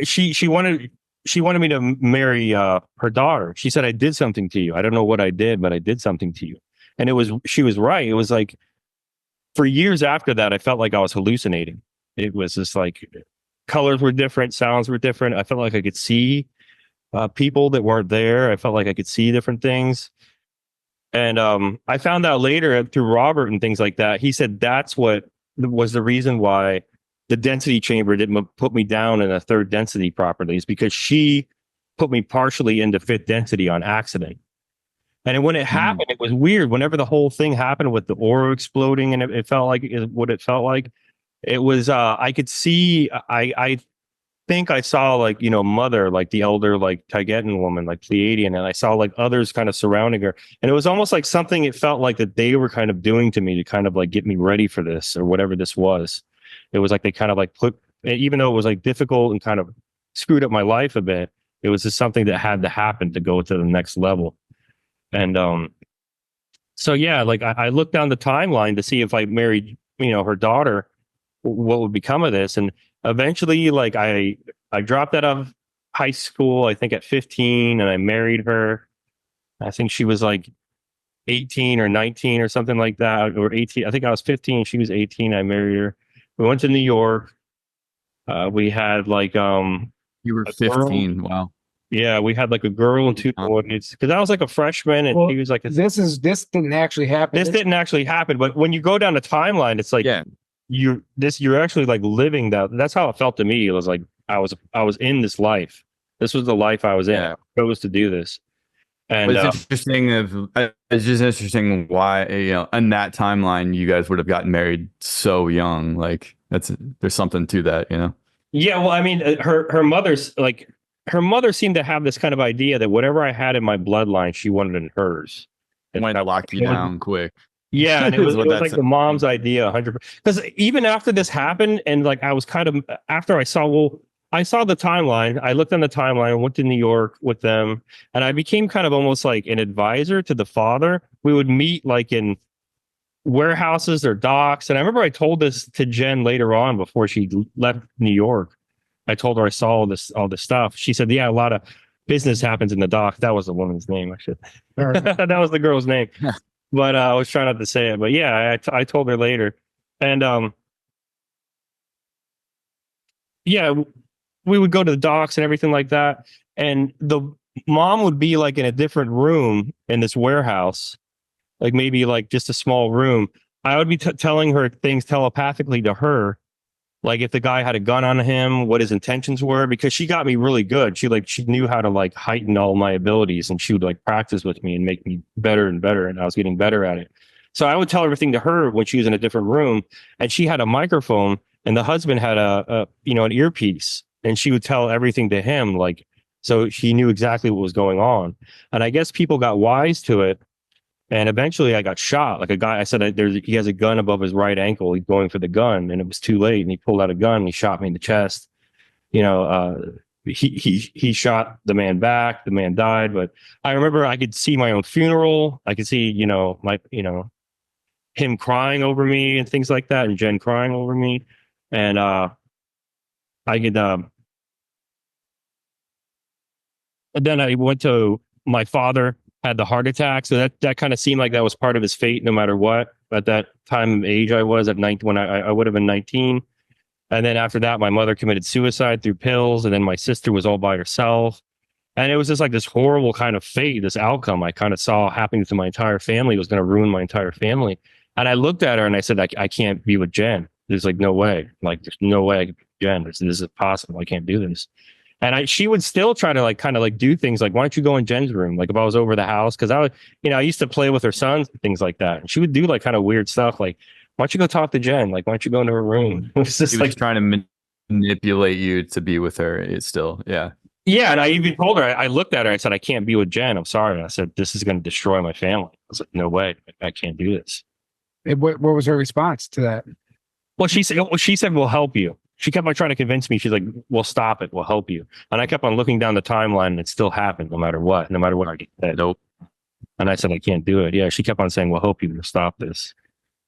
she wanted me to marry her daughter. She said, I did something to you. I don't know what I did, but I did something to you. And she was right. It was like, for years after that, I felt like I was hallucinating. It was just like colors were different, sounds were different. I felt like I could see people that weren't there. I felt like I could see different things. And I found out later through Robert and things like that. He said that's what was the reason why the density chamber didn't put me down in a 3rd density properly, is because she put me partially into 5th density on accident. And when it happened, it was weird. Whenever the whole thing happened with the aura exploding, and it felt like what it felt like, it was, I could see, I think I saw like, you know, Mother, like the elder, like Taigetan woman, like Pleiadian, and I saw like others kind of surrounding her. And it was almost like something, it felt like that they were kind of doing to me to kind of like get me ready for this or whatever this was. It was like they kind of like put, even though it was like difficult and kind of screwed up my life a bit, it was just something that had to happen to go to the next level. And so yeah, like I looked down the timeline to see if I married, you know, her daughter, what would become of this. And eventually, like I dropped out of high school, I think at 15, and I married her. I think she was like 18 or 19 or something like that, or 18. I think I was 15, she was 18. I married her. We went to New York. We had like You were 15. Wow. Yeah, we had like a girl and 2 boys, because I was like a freshman, and he was like, this didn't actually happen. This didn't actually happen. But when you go down the timeline, it's like, yeah, you're actually like living that. That's how it felt to me. It was like I was in this life. This was the life I was in. I chose to do this. And it's interesting. It's just interesting why, you know, in that timeline you guys would have gotten married so young. Like there's something to that, you know. Yeah, well, I mean, her mother seemed to have this kind of idea that whatever I had in my bloodline, she wanted in hers. And might have locked you down quick. Yeah, and it was like the mom's idea, 100%. Because even after this happened, and like I was kind of, after I saw the timeline, I looked on the timeline, went to New York with them, and I became kind of almost like an advisor to the father. We would meet like in warehouses or docks. And I remember I told this to Jen later on before she left New York. I told her I saw all this stuff. She said, yeah, a lot of business happens in the dock. That was the woman's name. That was the girl's name. But I was trying not to say it. But yeah, I told her later. And yeah, we would go to the docks and everything like that. And the mom would be like in a different room in this warehouse, like maybe like just a small room. I would be telling her things telepathically to her, like if the guy had a gun on him, what his intentions were, because she got me really good. She knew how to like heighten all my abilities, and she would like practice with me and make me better and better. And I was getting better at it. So I would tell everything to her when she was in a different room, and she had a microphone, and the husband had an earpiece. and she would tell everything to him, like, so he knew exactly what was going on. And I guess people got wise to it. And eventually I got shot. Like a guy, I said, he has a gun above his right ankle. He's going for the gun, and it was too late. And he pulled out a gun and he shot me in the chest. You know, he shot the man back. The man died. But I remember I could see my own funeral. I could see, him crying over me and things like that, and Jen crying over me. And I could, and then I went to my father had the heart attack. So that kind of seemed like that was part of his fate, no matter what. At that time of age I was at 19, when I would have been 19. And then after that, my mother committed suicide through pills. And then my sister was all by herself. And it was just like this horrible kind of fate, this outcome I kind of saw happening to my entire family. It was going to ruin my entire family. And I looked at her and I said, I can't be with Jen. There's like no way. Like, there's no way I could be with Jen. This is impossible. I can't do this. And she would still try to like kind of like do things like, why don't you go in Jen's room? Like if I was over the house, because I used to play with her sons and things like that. And she would do like kind of weird stuff like, why don't you go talk to Jen? Like, why don't you go into her room? It was just He was trying to manipulate you to be with her. It's still, yeah. Yeah. And I even told her, I looked at her, I said, I can't be with Jen. I'm sorry. I said, this is going to destroy my family. I was like, no way. I can't do this. What was her response to that? Well, she said, we'll help you. She kept on trying to convince me. She's like, we'll stop it. We'll help you. And I kept on looking down the timeline and it still happened no matter what I said. Nope. And I said, I can't do it. Yeah. She kept on saying, we'll help you. We'll stop this.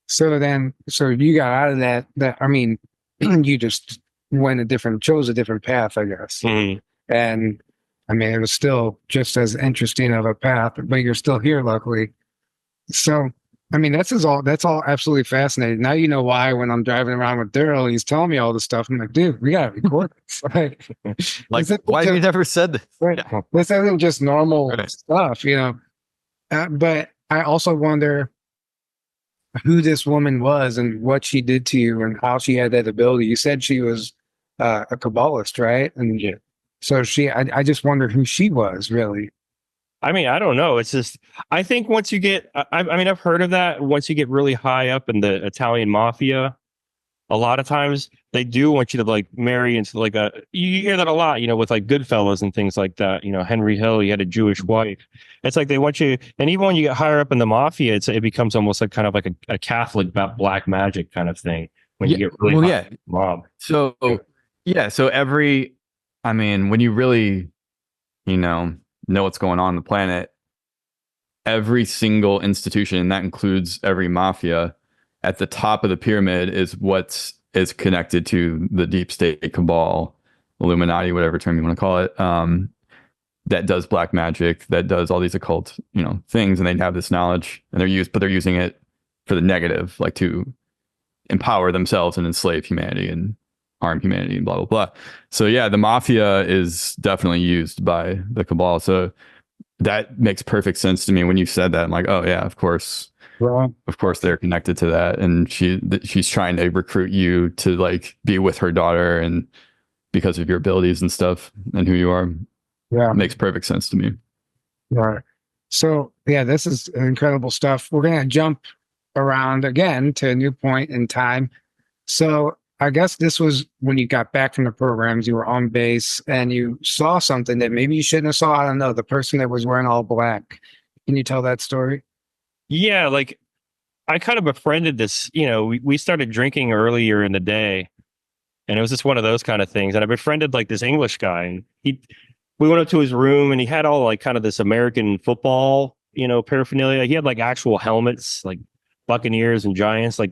So you got out of that, I mean, you just chose a different path, I guess. Mm-hmm. And I mean, it was still just as interesting of a path, but you're still here, luckily. So, I mean, that's all absolutely fascinating. Now you know why when I'm driving around with Daryl, he's telling me all this stuff. I'm like, dude, we gotta record this. Why have you never said this? Right. Yeah. This isn't just normal stuff, but I also wonder who this woman was and what she did to you and how she had that ability. You said she was a Kabbalist, right? And yeah. So I just wonder who she was, really. I mean, I don't know. It's just, I think once you get, I mean, I've heard of that. Once you get really high up in the Italian mafia, a lot of times they do want you to like marry into like you hear that a lot, with like Goodfellas and things like that. Henry Hill, he had a Jewish wife. It's like they want you, and even when you get higher up in the mafia, it becomes almost like kind of like a Catholic black magic kind of thing when you get really high mob. So, I mean, when you really, know what's going on the planet, every single institution, and that includes every mafia, at the top of the pyramid is what is connected to the deep state cabal, Illuminati, whatever term you want to call it, that does black magic, that does all these occult, things, and they have this knowledge, and they're using it for the negative, like to empower themselves and enslave humanity and harm humanity and blah blah blah. So yeah, the mafia is definitely used by the cabal. So that makes perfect sense to me when you said that. I'm like, oh yeah, of course. Right. Of course they're connected to that, and she's trying to recruit you to like be with her daughter, and because of your abilities and stuff and who you are. Yeah, it makes perfect sense to me. Right. So yeah, this is incredible stuff. We're gonna jump around again to a new point in time. So I guess this was when you got back from the programs, you were on base and you saw something that maybe you shouldn't have saw. I don't know, the person that was wearing all black. Can you tell that story? Yeah, like I kind of befriended this, we started drinking earlier in the day, and it was just one of those kind of things. And I befriended like this English guy, and we went up to his room and he had all like kind of this American football, paraphernalia. He had like actual helmets, like Buccaneers and Giants, like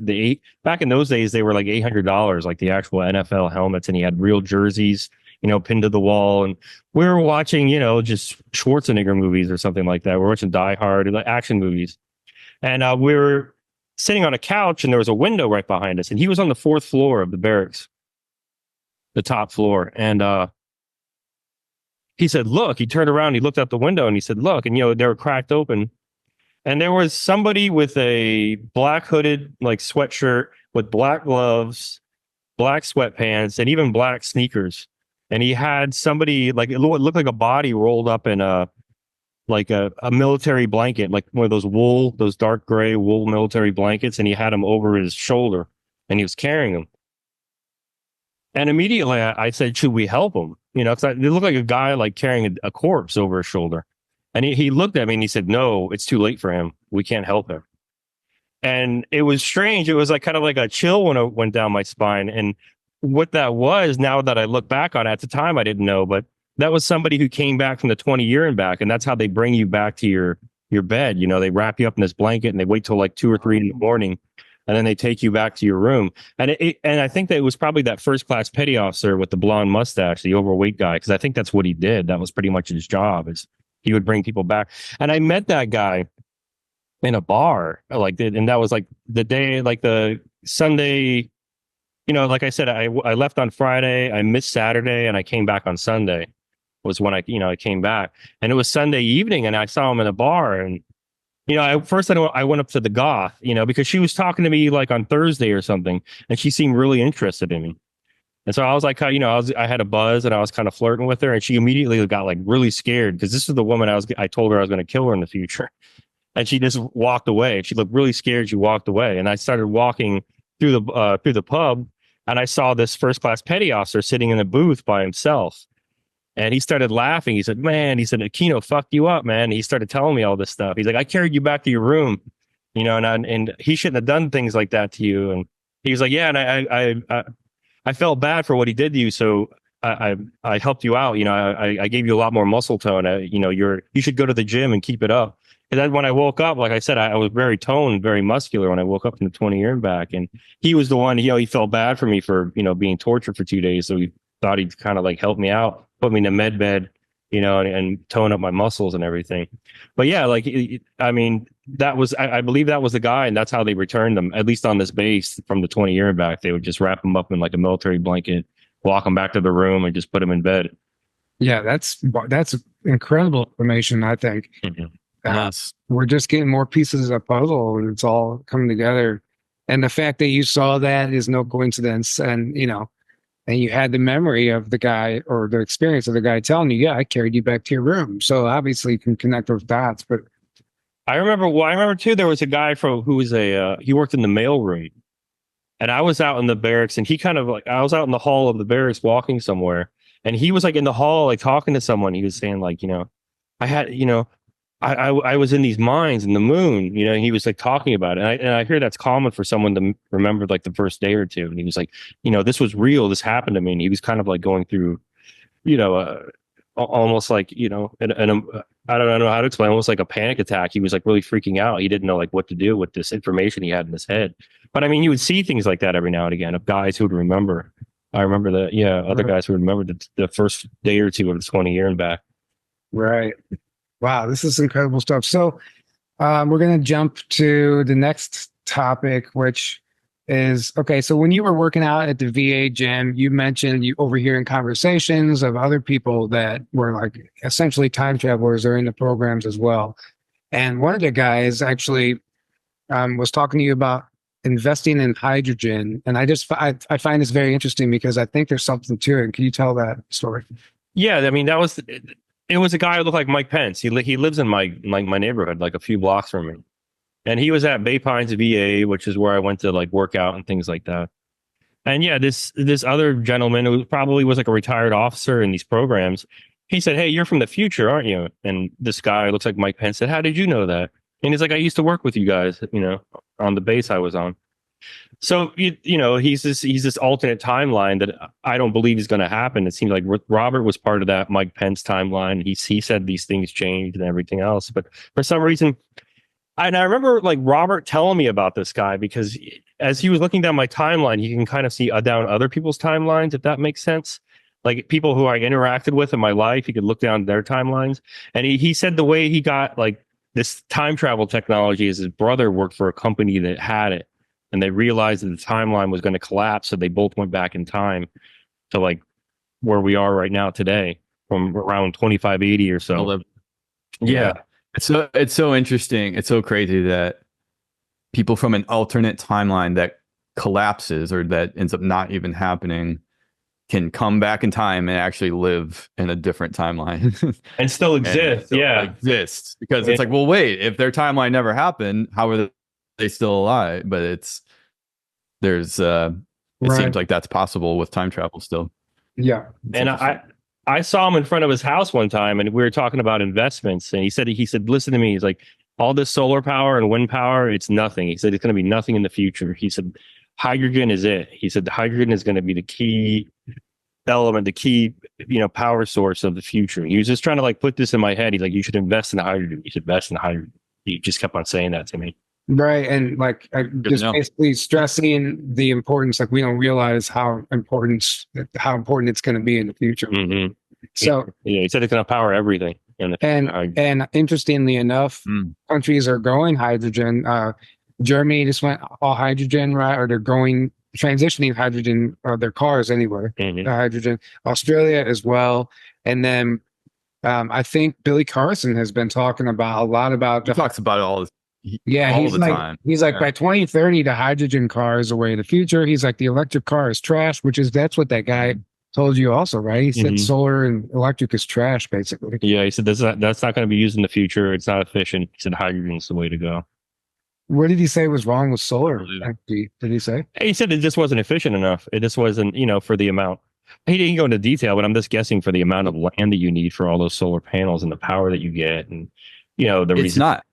back in those days, they were like $800, like the actual NFL helmets, and he had real jerseys, pinned to the wall. And we were watching, just Schwarzenegger movies or something like that. We're watching Die Hard and like action movies. And we were sitting on a couch, and there was a window right behind us, and he was on the 4th floor of the barracks, the top floor. And he said, look, he turned around, he looked out the window and he said, look, and they were cracked open. And there was somebody with a black hooded like sweatshirt with black gloves, black sweatpants, and even black sneakers. And he had somebody like it looked like a body rolled up in a military blanket, like one of those dark gray wool military blankets. And he had him over his shoulder and he was carrying him. And immediately I said, should we help him? You know, because it looked like a guy like carrying a corpse over his shoulder. And he looked at me and he said, no, it's too late for him. We can't help him. And it was strange. It was like kind of like a chill when it went down my spine. And what that was, now that I look back on it, at the time I didn't know, but that was somebody who came back from the 20 year and back. And that's how they bring you back to your bed. You know, they wrap you up in this blanket and they wait till like 2 or 3 in the morning. And then they take you back to your room. And and I think that it was probably that first class petty officer with the blonde mustache, the overweight guy, because I think that's what he did. That was pretty much his job, is he would bring people back. And I met that guy in a bar, and that was like the day, like the Sunday. You know, like I said, I left on Friday, I missed Saturday, and I came back on Sunday. Was when I came back, and it was Sunday evening, and I saw him in a bar, and I went up to the goth, because she was talking to me like on Thursday or something, and she seemed really interested in me. And so I was like, I had a buzz and I was kind of flirting with her, and she immediately got like really scared because this is the woman I told her I was going to kill her in the future. And she just walked away. She looked really scared. She walked away. And I started walking through the pub, and I saw this first class petty officer sitting in a booth by himself. And he started laughing. He said, Aquino fucked you up, man. And he started telling me all this stuff. He's like, I carried you back to your room, and he shouldn't have done things like that to you. And he was like, yeah. And I felt bad for what he did to you. So I helped you out. I gave you a lot more muscle tone. You should go to the gym and keep it up. And then when I woke up, like I said, I was very toned, very muscular when I woke up from the 20 year and back. And he was the one, he felt bad for me for, being tortured for 2 days. So he thought he'd kind of like help me out, put me in a med bed, and tone up my muscles and everything. But yeah, I believe that was the guy, and that's how they returned them, at least on this base from the 20 year and back. They would just wrap them up in like a military blanket, walk them back to the room, and just put them in bed. Yeah, that's incredible information, I think. Mm-hmm. We're just getting more pieces of the puzzle, and it's all coming together. And the fact that you saw that is no coincidence. And, and you had the memory of the guy, or the experience of the guy telling you, yeah, I carried you back to your room. So obviously you can connect those dots. But I remember too, there was a guy who was he worked in the mail room, and I was out in the barracks, and I was out in the hall of the barracks walking somewhere, and he was like in the hall, like talking to someone. He was saying like, I was in these mines in the moon, and he was like talking about it. And I hear that's common for someone to remember like the first day or two. And he was like, this was real. This happened to me. And he was kind of like going through, almost like, I don't know how to explain, almost like a panic attack. He was like really freaking out. He didn't know like what to do with this information he had in his head. But I mean, you would see things like that every now and again of guys who would remember. I remember that. Yeah. Other guys who would remember the first day or two of the 20 year and back. Right. Wow, this is incredible stuff. So we're going to jump to the next topic, which is, okay, so when you were working out at the VA gym, you mentioned you overhearing conversations of other people that were like essentially time travelers or in the programs as well. And one of the guys actually was talking to you about investing in hydrogen. And I find this very interesting because I think there's something to it. Can you tell that story? Yeah, I mean, it was a guy who looked like Mike Pence. He lives in my neighborhood, like a few blocks from me. And he was at Bay Pines VA, which is where I went to like work out and things like that. And yeah, this other gentleman who probably was like a retired officer in these programs, he said, "Hey, you're from the future, aren't you?" And this guy looks like Mike Pence said, "How did you know that?" And he's like, "I used to work with you guys, on the base I was on." So he's this alternate timeline that I don't believe is going to happen. It seems like Robert was part of that Mike Pence timeline. He said these things changed and everything else, but for some reason, I remember like Robert telling me about this guy because as he was looking down my timeline, he can kind of see down other people's timelines, if that makes sense. Like people who I interacted with in my life, he could look down their timelines, and he said the way he got like this time travel technology is his brother worked for a company that had it. And they realized that the timeline was going to collapse. So they both went back in time to like where we are right now today from around 2580 or so. Yeah. It's so interesting. It's so crazy that people from an alternate timeline that collapses or that ends up not even happening can come back in time and actually live in a different timeline and still exist. Exist because it's like, well, wait, if their timeline never happened, how are they still alive? But there's it Right. seems like that's possible with time travel still. Yeah. It's And interesting. I saw him in front of his house one time, and we were talking about investments. And he said, listen to me. He's like, all this solar power and wind power, it's nothing. He said, it's going to be nothing in the future. He said, hydrogen is it. He said, the hydrogen is going to be the key element, the key, power source of the future. He was just trying to like put this in my head. He's like, you should invest in the hydrogen. You should invest in the hydrogen. He just kept on saying that to me. Right. And like to just know. basically stressing the importance, like we don't realize how important it's going to be in the future. Mm-hmm. So Yeah, he said it's going to power everything. and interestingly enough, countries are going hydrogen. Germany just went all hydrogen, right? Or they're transitioning hydrogen, their cars anyway, hydrogen. Australia as well. And then I think Billy Carson has been talking about a lot about He talks about it all this. he's the like, time. He's like, by 2030, the hydrogen car is the way of the future. He's like, the electric car is trash, that's what that guy told you also, right? He said solar and electric is trash, basically. Yeah, he said that's not going to be used in the future. It's not efficient. He said hydrogen's the way to go. What did he say was wrong with solar energy? Did he say? He said it just wasn't efficient enough. It just wasn't, for the amount. He didn't go into detail, but I'm just guessing for the amount of land that you need for all those solar panels and the power that you get, and It's not.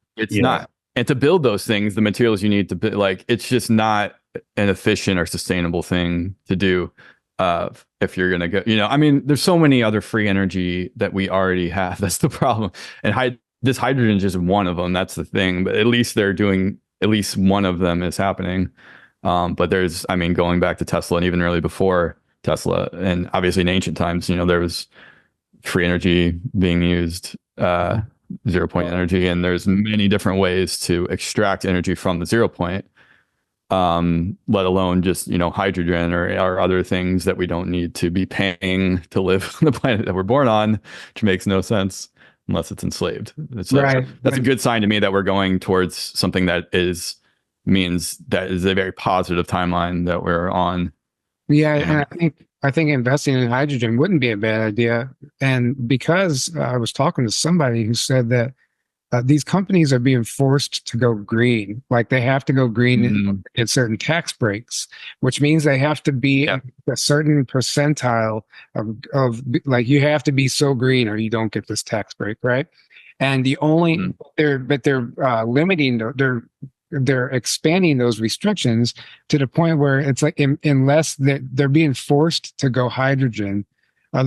And to build those things, the materials you need to build, like, it's just not an efficient or sustainable thing to do. If you're gonna go, I mean, there's so many other free energy that we already have. That's the problem. And this hydrogen is just one of them. That's the thing. But at least they're doing, at least one of them is happening. But there's, I mean, going back to Tesla and even really before Tesla, and obviously in ancient times, there was free energy being used, 0 point energy, and there's many different ways to extract energy from the 0 point, let alone just hydrogen or other things that we don't need to be paying to live on the planet that we're born on, which makes no sense unless it's enslaved. Right. That's a good sign to me that we're going towards something that means that is a very positive timeline that we're on. Yeah, and I think investing in hydrogen wouldn't be a bad idea. And because I was talking to somebody who said that these companies are being forced to go green. Like they have to go green in certain tax breaks, which means they have to be a certain percentile of like, you have to be so green or you don't get this tax break, right? And the only they're limiting, they're expanding those restrictions to the point where it's like unless they're being forced to go hydrogen,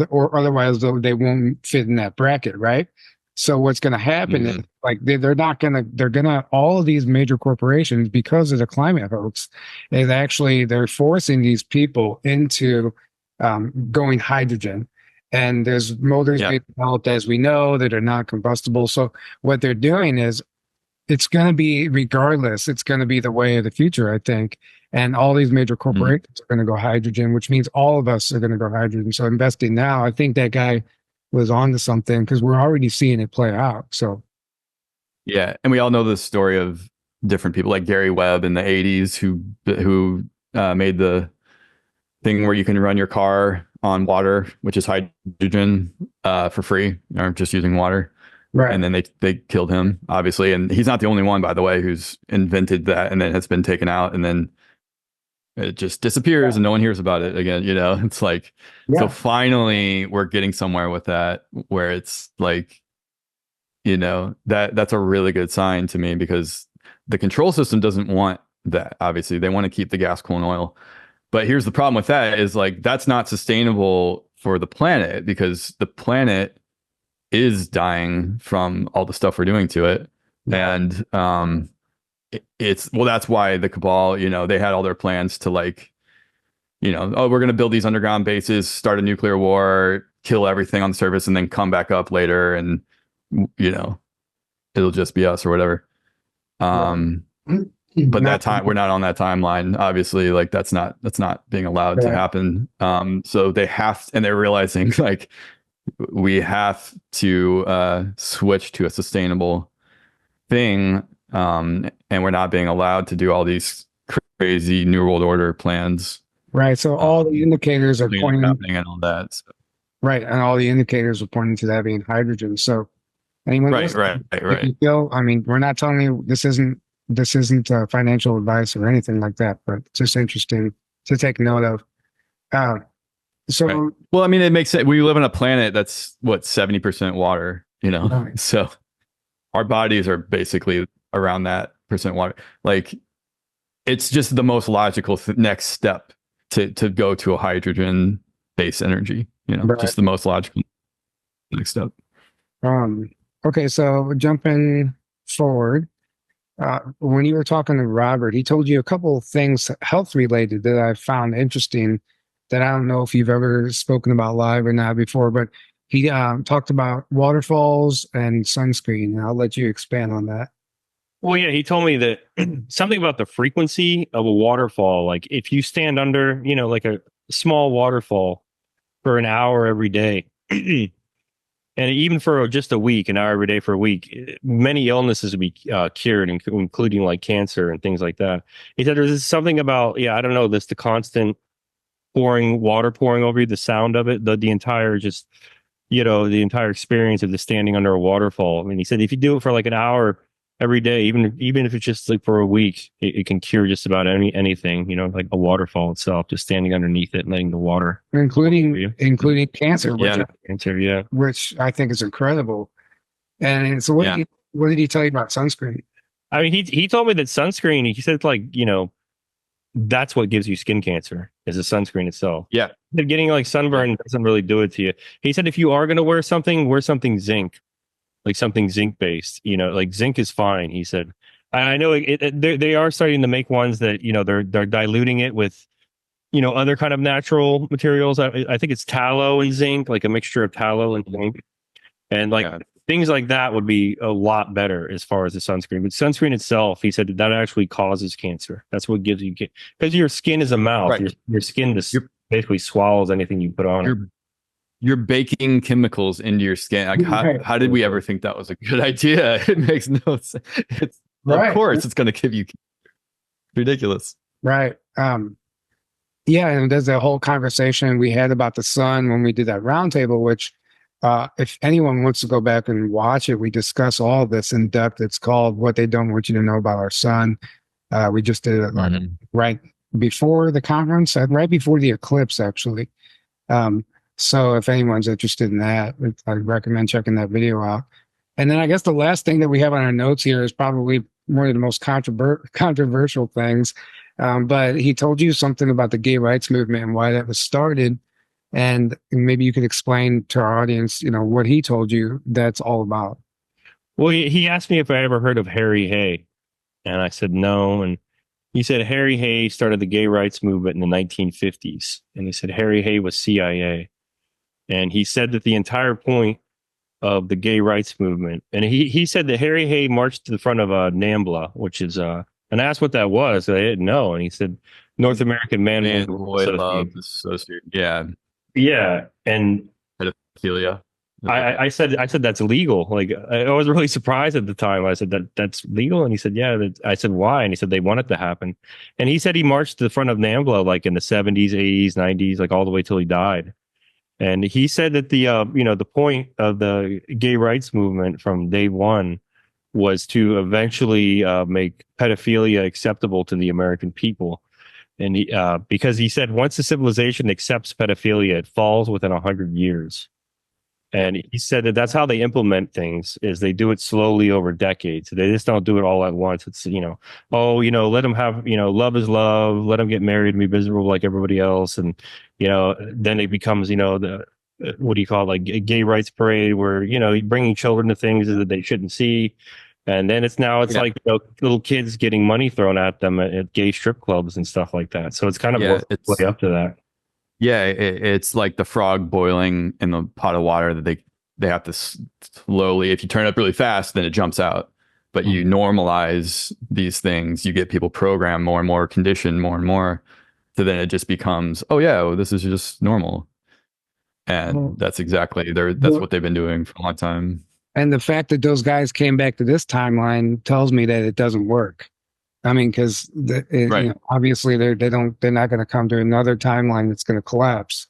or otherwise they won't fit in that bracket, right? So what's going to happen is like they're gonna all of these major corporations, because of the climate hoax, is actually they're forcing these people into going hydrogen. And there's motors being developed, as we know, that are not combustible. So what they're doing is, it's going to be, regardless, it's going to be the way of the future, I think. And all these major corporations are going to go hydrogen, which means all of us are going to go hydrogen. So investing now, I think that guy was onto something, because we're already seeing it play out. So, yeah, and we all know the story of different people like Gary Webb in the '80s who made the thing where you can run your car on water, which is hydrogen, for free, or just using water. Right. And then they killed him, obviously. And he's not the only one, by the way, who's invented that and then has been taken out, and then it just disappears and no one hears about it again. It's like, so finally we're getting somewhere with that, where it's like, that's a really good sign to me, because the control system doesn't want that. Obviously they want to keep the gas, coal, and oil. But here's the problem with that is, like, that's not sustainable for the planet, because the planet is dying from all the stuff we're doing to it. And that's why the cabal, they had all their plans to, like, we're going to build these underground bases, start a nuclear war, kill everything on the surface, and then come back up later, and it'll just be us or whatever. But that time, we're not on that timeline, obviously. Like, that's not being allowed to happen. So they're realizing, like, we have to switch to a sustainable thing, and we're not being allowed to do all these crazy New World Order plans. Right. So all the indicators are pointing and all that. So. Right, and all the indicators are pointing to that being hydrogen. So anyone, right. If you feel, I mean, we're not telling you this isn't financial advice or anything like that, but it's just interesting to take note of. So, Right. Well, I mean, it makes sense. We live on a planet that's what 70% water, you know, Right. so our bodies are basically around that percent water. Like, it's just the most logical next step to go to a hydrogen based energy, you know, Right. just the most logical next step. Okay, so jumping forward, when you were talking to Robert, he told you a couple of things health related that I found interesting that I don't know if you've ever spoken about live or not before, but he talked about waterfalls and sunscreen. And I'll let you expand on that. Well, yeah, he told me that something about the frequency of a waterfall. Like if you stand under, you know, like a small waterfall for an hour every day, and even for just a week, an hour every day for a week, many illnesses would be cured, including like cancer and things like that. He said there's something about, yeah, I don't know, the constant water pouring over you, the sound of it, the entire just, you know, the entire experience of the standing under a waterfall. I mean, he said if you do it for like an hour every day, even if it's just like for a week, it can cure just about anything, you know, like a waterfall itself, just standing underneath it and letting the water, Including cancer, cancer, which I think is incredible. And so what did he tell you about sunscreen? I mean, he told me that sunscreen, he said, like, you know, that's what gives you skin cancer is the sunscreen itself. Yeah. Getting like sunburn doesn't really do it to you. He said, if you are going to wear something zinc, like something zinc based, you know, like zinc is fine. He said, I know they are starting to make ones that, you know, they're diluting it with, you know, other kind of natural materials. I think it's tallow and zinc, like a mixture of tallow and zinc. And like things like that would be a lot better as far as the sunscreen. But sunscreen itself, he said that actually causes cancer. That's what gives you, because your skin is a mouth. Right. Your skin just basically swallows anything you put on it. You're baking chemicals into your skin. Like how did we ever think that was a good idea? It makes no sense. Of course, it's going to give you ridiculous. Right. Yeah, and there's a whole conversation we had about the sun when we did that roundtable, which if anyone wants to go back and watch it, we discuss all this in depth. It's called What They Don't Want You to Know About Our Sun. We just did it right before the conference, right before the eclipse, actually. So if anyone's interested in that, I recommend checking that video out. And then I guess the last thing that we have on our notes here is probably one of the most controversial things. But he told you something about the gay rights movement and why that was started. And maybe you could explain to our audience, you know, what he told you that's all about. Well, he asked me if I ever heard of Harry Hay. And I said no. And he said Harry Hay started the gay rights movement in the 1950s. And he said Harry Hay was CIA. And he said that the entire point of the gay rights movement, and he said that Harry Hay marched to the front of NAMBLA, which is, and I asked what that was. I didn't know. And he said North American Man Boy Love Association. Yeah. Yeah. And pedophilia. I said that's illegal. Like I was really surprised at the time. I said that's legal, and he said yeah. I said why, and he said they want it to happen. And he said he marched to the front of NAMBLA like in the 70s, 80s, 90s, like all the way till he died. And he said that the you know, the point of the gay rights movement from day one was to eventually make pedophilia acceptable to the American people. And he, because he said once the civilization accepts pedophilia, it falls within 100 years. And he said that that's how they implement things, is they do it slowly over decades. They just don't do it all at once. It's, you know, oh, you know, let them have, you know, love is love. Let them get married and be miserable like everybody else. And, you know, then it becomes, you know, the, what do you call it? Like a gay rights parade where, you know, bringing children to things that they shouldn't see. And then it's like, you know, little kids getting money thrown at them at gay strip clubs and stuff like that. So it's kind of worked way up to that. Yeah, it's like the frog boiling in the pot of water that they have to slowly, if you turn it up really fast, then it jumps out. But you normalize these things, you get people programmed more and more, conditioned more and more. So then it just becomes, oh yeah, well, this is just normal. And that's exactly, that's what they've been doing for a long time. And the fact that those guys came back to this timeline tells me that it doesn't work. I mean, because you know, obviously they're not going to come to another timeline that's going to collapse.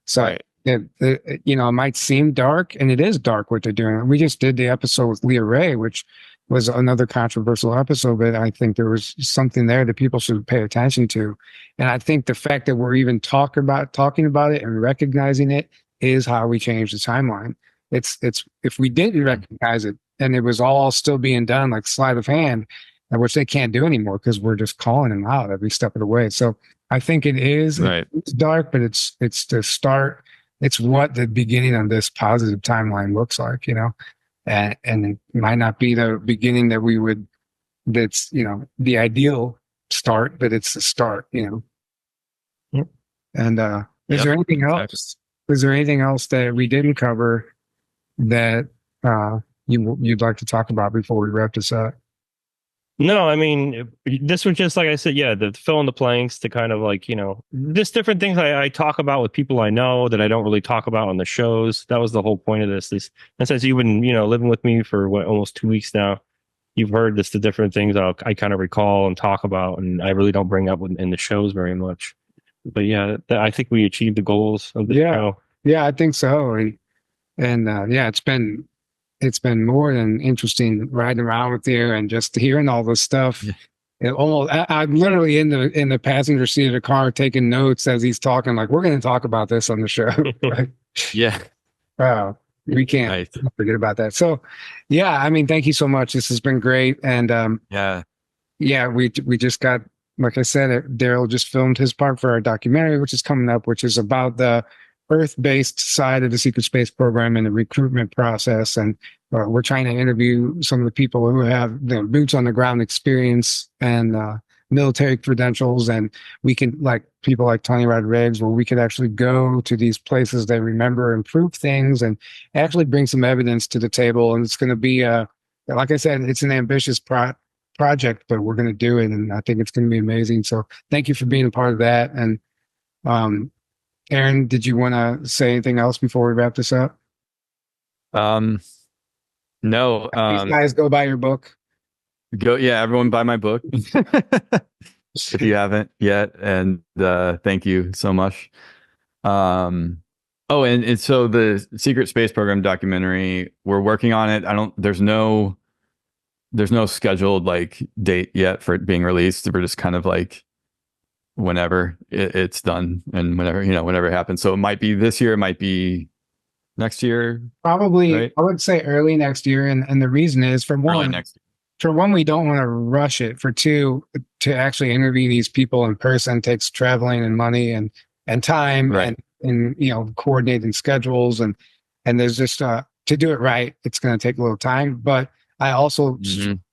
So you know, it might seem dark, and it is dark what they're doing. We just did the episode with Leah Ray, which was another controversial episode, but I think there was something there that people should pay attention to. And I think the fact that we're even talking about it and recognizing it is how we change the timeline. It's if we didn't recognize it and it was all still being done like sleight of hand, which they can't do anymore because we're just calling them out every step of the way. So I think it is Right. it's dark, but it's the start. It's what the beginning of this positive timeline looks like, and it might not be the beginning that's, the ideal start, but it's the start, Yep. And is there anything else? Is there anything else that we didn't cover that you'd like to talk about before we wrap this up? No, I mean, this was just like I said, the fill in the blanks to kind of like, just different things I talk about with people I know that I don't really talk about on the shows. That was the whole point of this. And since you've been, living with me for almost 2 weeks now, you've heard the different things I kind of recall and talk about, and I really don't bring up in the shows very much. But yeah, I think we achieved the goals of the show. Yeah, I think so. And it's been more than interesting riding around with you and just hearing all this stuff. Yeah. I'm literally in the passenger seat of the car taking notes as he's talking. Like, we're going to talk about this on the show. Right? Yeah. Wow. We can't forget about that. So, yeah, I mean, thank you so much. This has been great. And we just got, like I said, Daryl just filmed his part for our documentary, which is coming up, which is about the Earth-based side of the secret space program and the recruitment process. And we're trying to interview some of the people who have the boots on the ground experience and military credentials. And we can, like people like Tony Rodriguez, where we could actually go to these places that remember and prove things and actually bring some evidence to the table. And it's going to be, like I said, it's an ambitious project, but we're going to do it. And I think it's going to be amazing. So thank you for being a part of that. And, Aaron, did you want to say anything else before we wrap this up? No. These guys, go buy your book. Everyone buy my book if you haven't yet. And thank you so much. And so the Secret Space Program documentary, we're working on it. There's no scheduled like date yet for it being released. We're just kind of like, whenever it's done and whenever it happens. So it might be this year, it might be next year. Probably, right? I would say early next year. And the reason is, for one, we don't want to rush it. For two, to actually interview these people in person takes traveling and money and time, right. and coordinating schedules. And there's just, to do it right, it's going to take a little time. But I also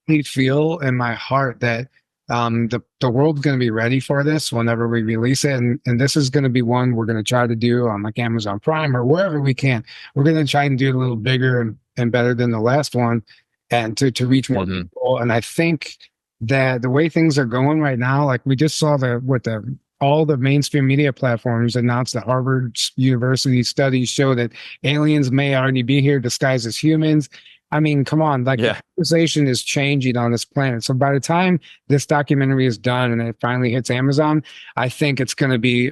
feel in my heart that the world's going to be ready for this whenever we release it. And this is going to be one we're going to try to do on like Amazon Prime or wherever we can. We're going to try and do it a little bigger and better than the last one, and to reach more people. And I think that the way things are going right now, like we just saw all the mainstream media platforms announced that Harvard University studies show that aliens may already be here disguised as humans. I mean, come on, the conversation is changing on this planet. So by the time this documentary is done and it finally hits Amazon, I think it's going to be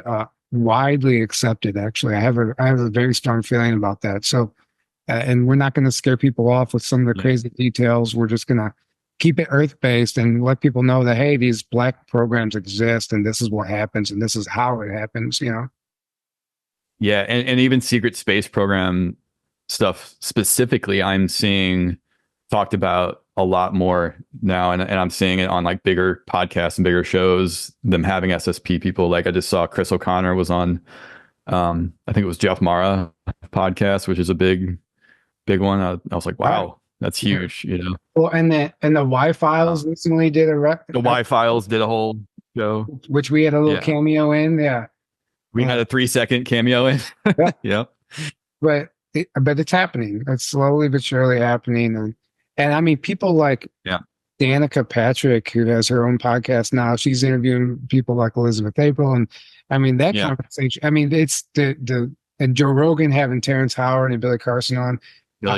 widely accepted. Actually, I have a very strong feeling about that. So, and we're not going to scare people off with some of the crazy details. We're just going to keep it Earth-based and let people know that, hey, these black programs exist and this is what happens and this is how it happens, Yeah, and even secret space program stuff specifically, I'm seeing talked about a lot more now, and I'm seeing it on like bigger podcasts and bigger shows, them having SSP people. Like I just saw Chris O'Connor was on I think it was Jeff Mara podcast, which is a big one. I was like, wow, that's huge, Well, and the Y-Files recently did the Y-Files did a whole show, which we had a little cameo in. We had a 3-second cameo in. Yeah. But it's happening. It's slowly but surely happening. And I mean, people like Danica Patrick, who has her own podcast now, she's interviewing people like Elizabeth April. And I mean, that conversation, I mean, it's and Joe Rogan having Terrence Howard and Billy Carson on.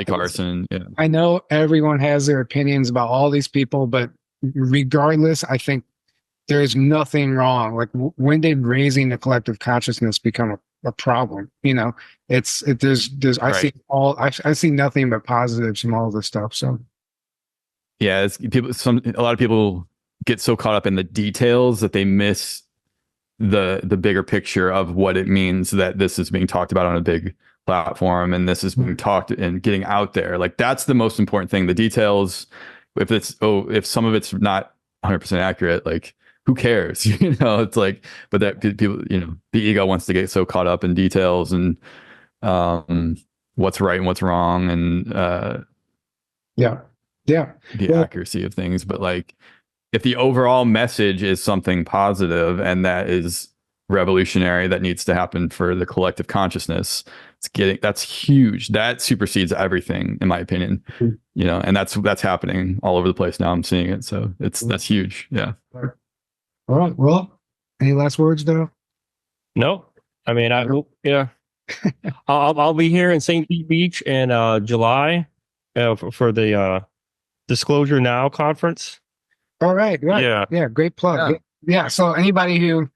Carson, yeah. I know everyone has their opinions about all these people, but regardless, I think there is nothing wrong. Like, when did raising the collective consciousness become a problem? I see nothing but positives from all this stuff. So Yeah, a lot of people get so caught up in the details that they miss the bigger picture of what it means that this is being talked about on a big platform, and this is being talked and getting out there. Like, that's the most important thing. The details, if some of it's not 100% accurate, like, who cares? It's like, but that people, the ego wants to get so caught up in details and what's right and what's wrong, and the accuracy of things. But like, if the overall message is something positive and that is revolutionary, that needs to happen for the collective consciousness, that's huge. That supersedes everything, in my opinion. And that's happening all over the place now. I'm seeing it, so that's huge. Yeah. All right. Well, any last words, Daryl? No, I mean, I'll be here in St. Pete Beach in July for the Disclosure Now conference. All right. Yeah. Great plug. Yeah. So anybody who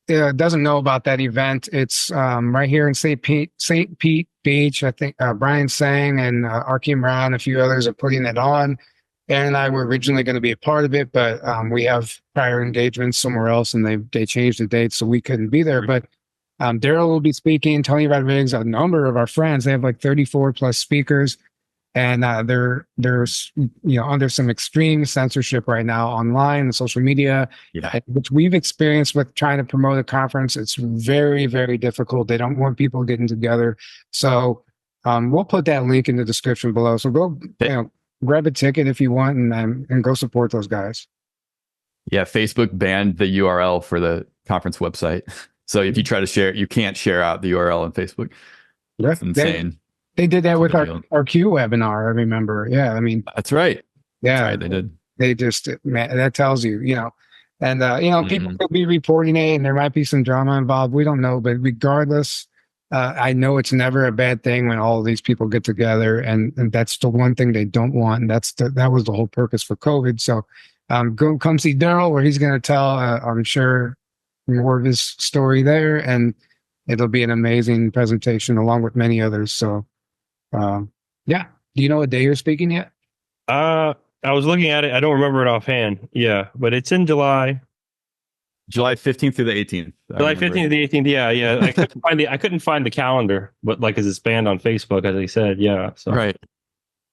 doesn't know about that event, it's right here in St. Pete Beach. I think Brian Sang and Arkim Brown, a few others are putting it on. Aaron and I were originally going to be a part of it, but we have prior engagements somewhere else, and they changed the date, so we couldn't be there. But Daryl will be speaking, Tony Rodriguez, a number of our friends. They have like 34 plus speakers, and they're under some extreme censorship right now online and social media, which we've experienced with trying to promote a conference. It's very, very difficult. They don't want people getting together. So we'll put that link in the description below. So go, grab a ticket if you want, and go support those guys. Yeah, Facebook banned the URL for the conference website. So if you try to share, you can't share out the URL on Facebook. That's insane. They did that with our Q webinar, I remember. Yeah, I mean. That's right. Yeah, that's right, they did. They just, man, that tells you, and, people could be reporting it, and there might be some drama involved. We don't know, but regardless, I know it's never a bad thing when all of these people get together, and that's the one thing they don't want. And that was the whole purpose for COVID. So go come see Daryl, where he's going to tell, I'm sure, more of his story there, and it'll be an amazing presentation along with many others. So, do you know what day you're speaking yet? I was looking at it. I don't remember it offhand. Yeah, but it's in July 15th through the 18th. July 15th to the 18th. Yeah. I couldn't find the calendar, but like, 'cause it's banned on Facebook, as I said. Yeah. So. Right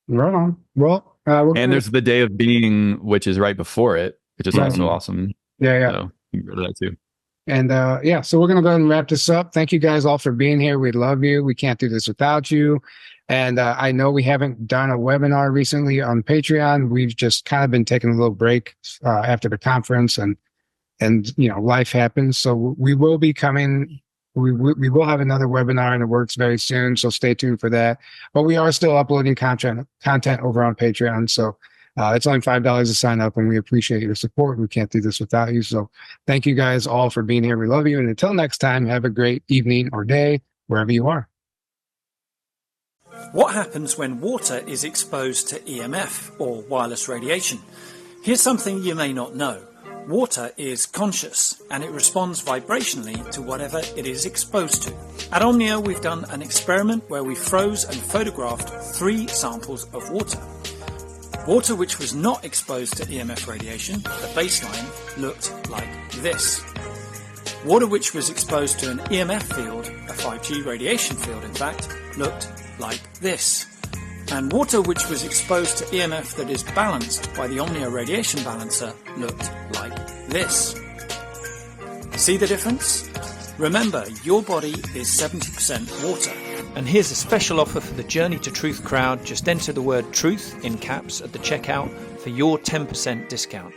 on. Well, there's the day of being, which is right before it, which is also awesome. Yeah. So you can go to that too. And so we're going to go ahead and wrap this up. Thank you guys all for being here. We love you. We can't do this without you. And I know we haven't done a webinar recently on Patreon. We've just kind of been taking a little break after the conference, and life happens. So we will be coming. We will have another webinar in the works very soon. So stay tuned for that. But we are still uploading content over on Patreon. So it's only $5 to sign up, and we appreciate your support. We can't do this without you. So thank you guys all for being here. We love you. And until next time, have a great evening or day, wherever you are. What happens when water is exposed to EMF, or wireless radiation? Here's something you may not know. Water is conscious, and it responds vibrationally to whatever it is exposed to. At Omnia, we've done an experiment where we froze and photographed 3 samples of water. Water which was not exposed to EMF radiation, the baseline, looked like this. Water which was exposed to an EMF field, a 5G radiation field in fact, looked like this. And water which was exposed to EMF that is balanced by the Omnia radiation balancer looked like this. See the difference? Remember, your body is 70% water. And here's a special offer for the Journey to Truth crowd. Just enter the word TRUTH in caps at the checkout for your 10% discount.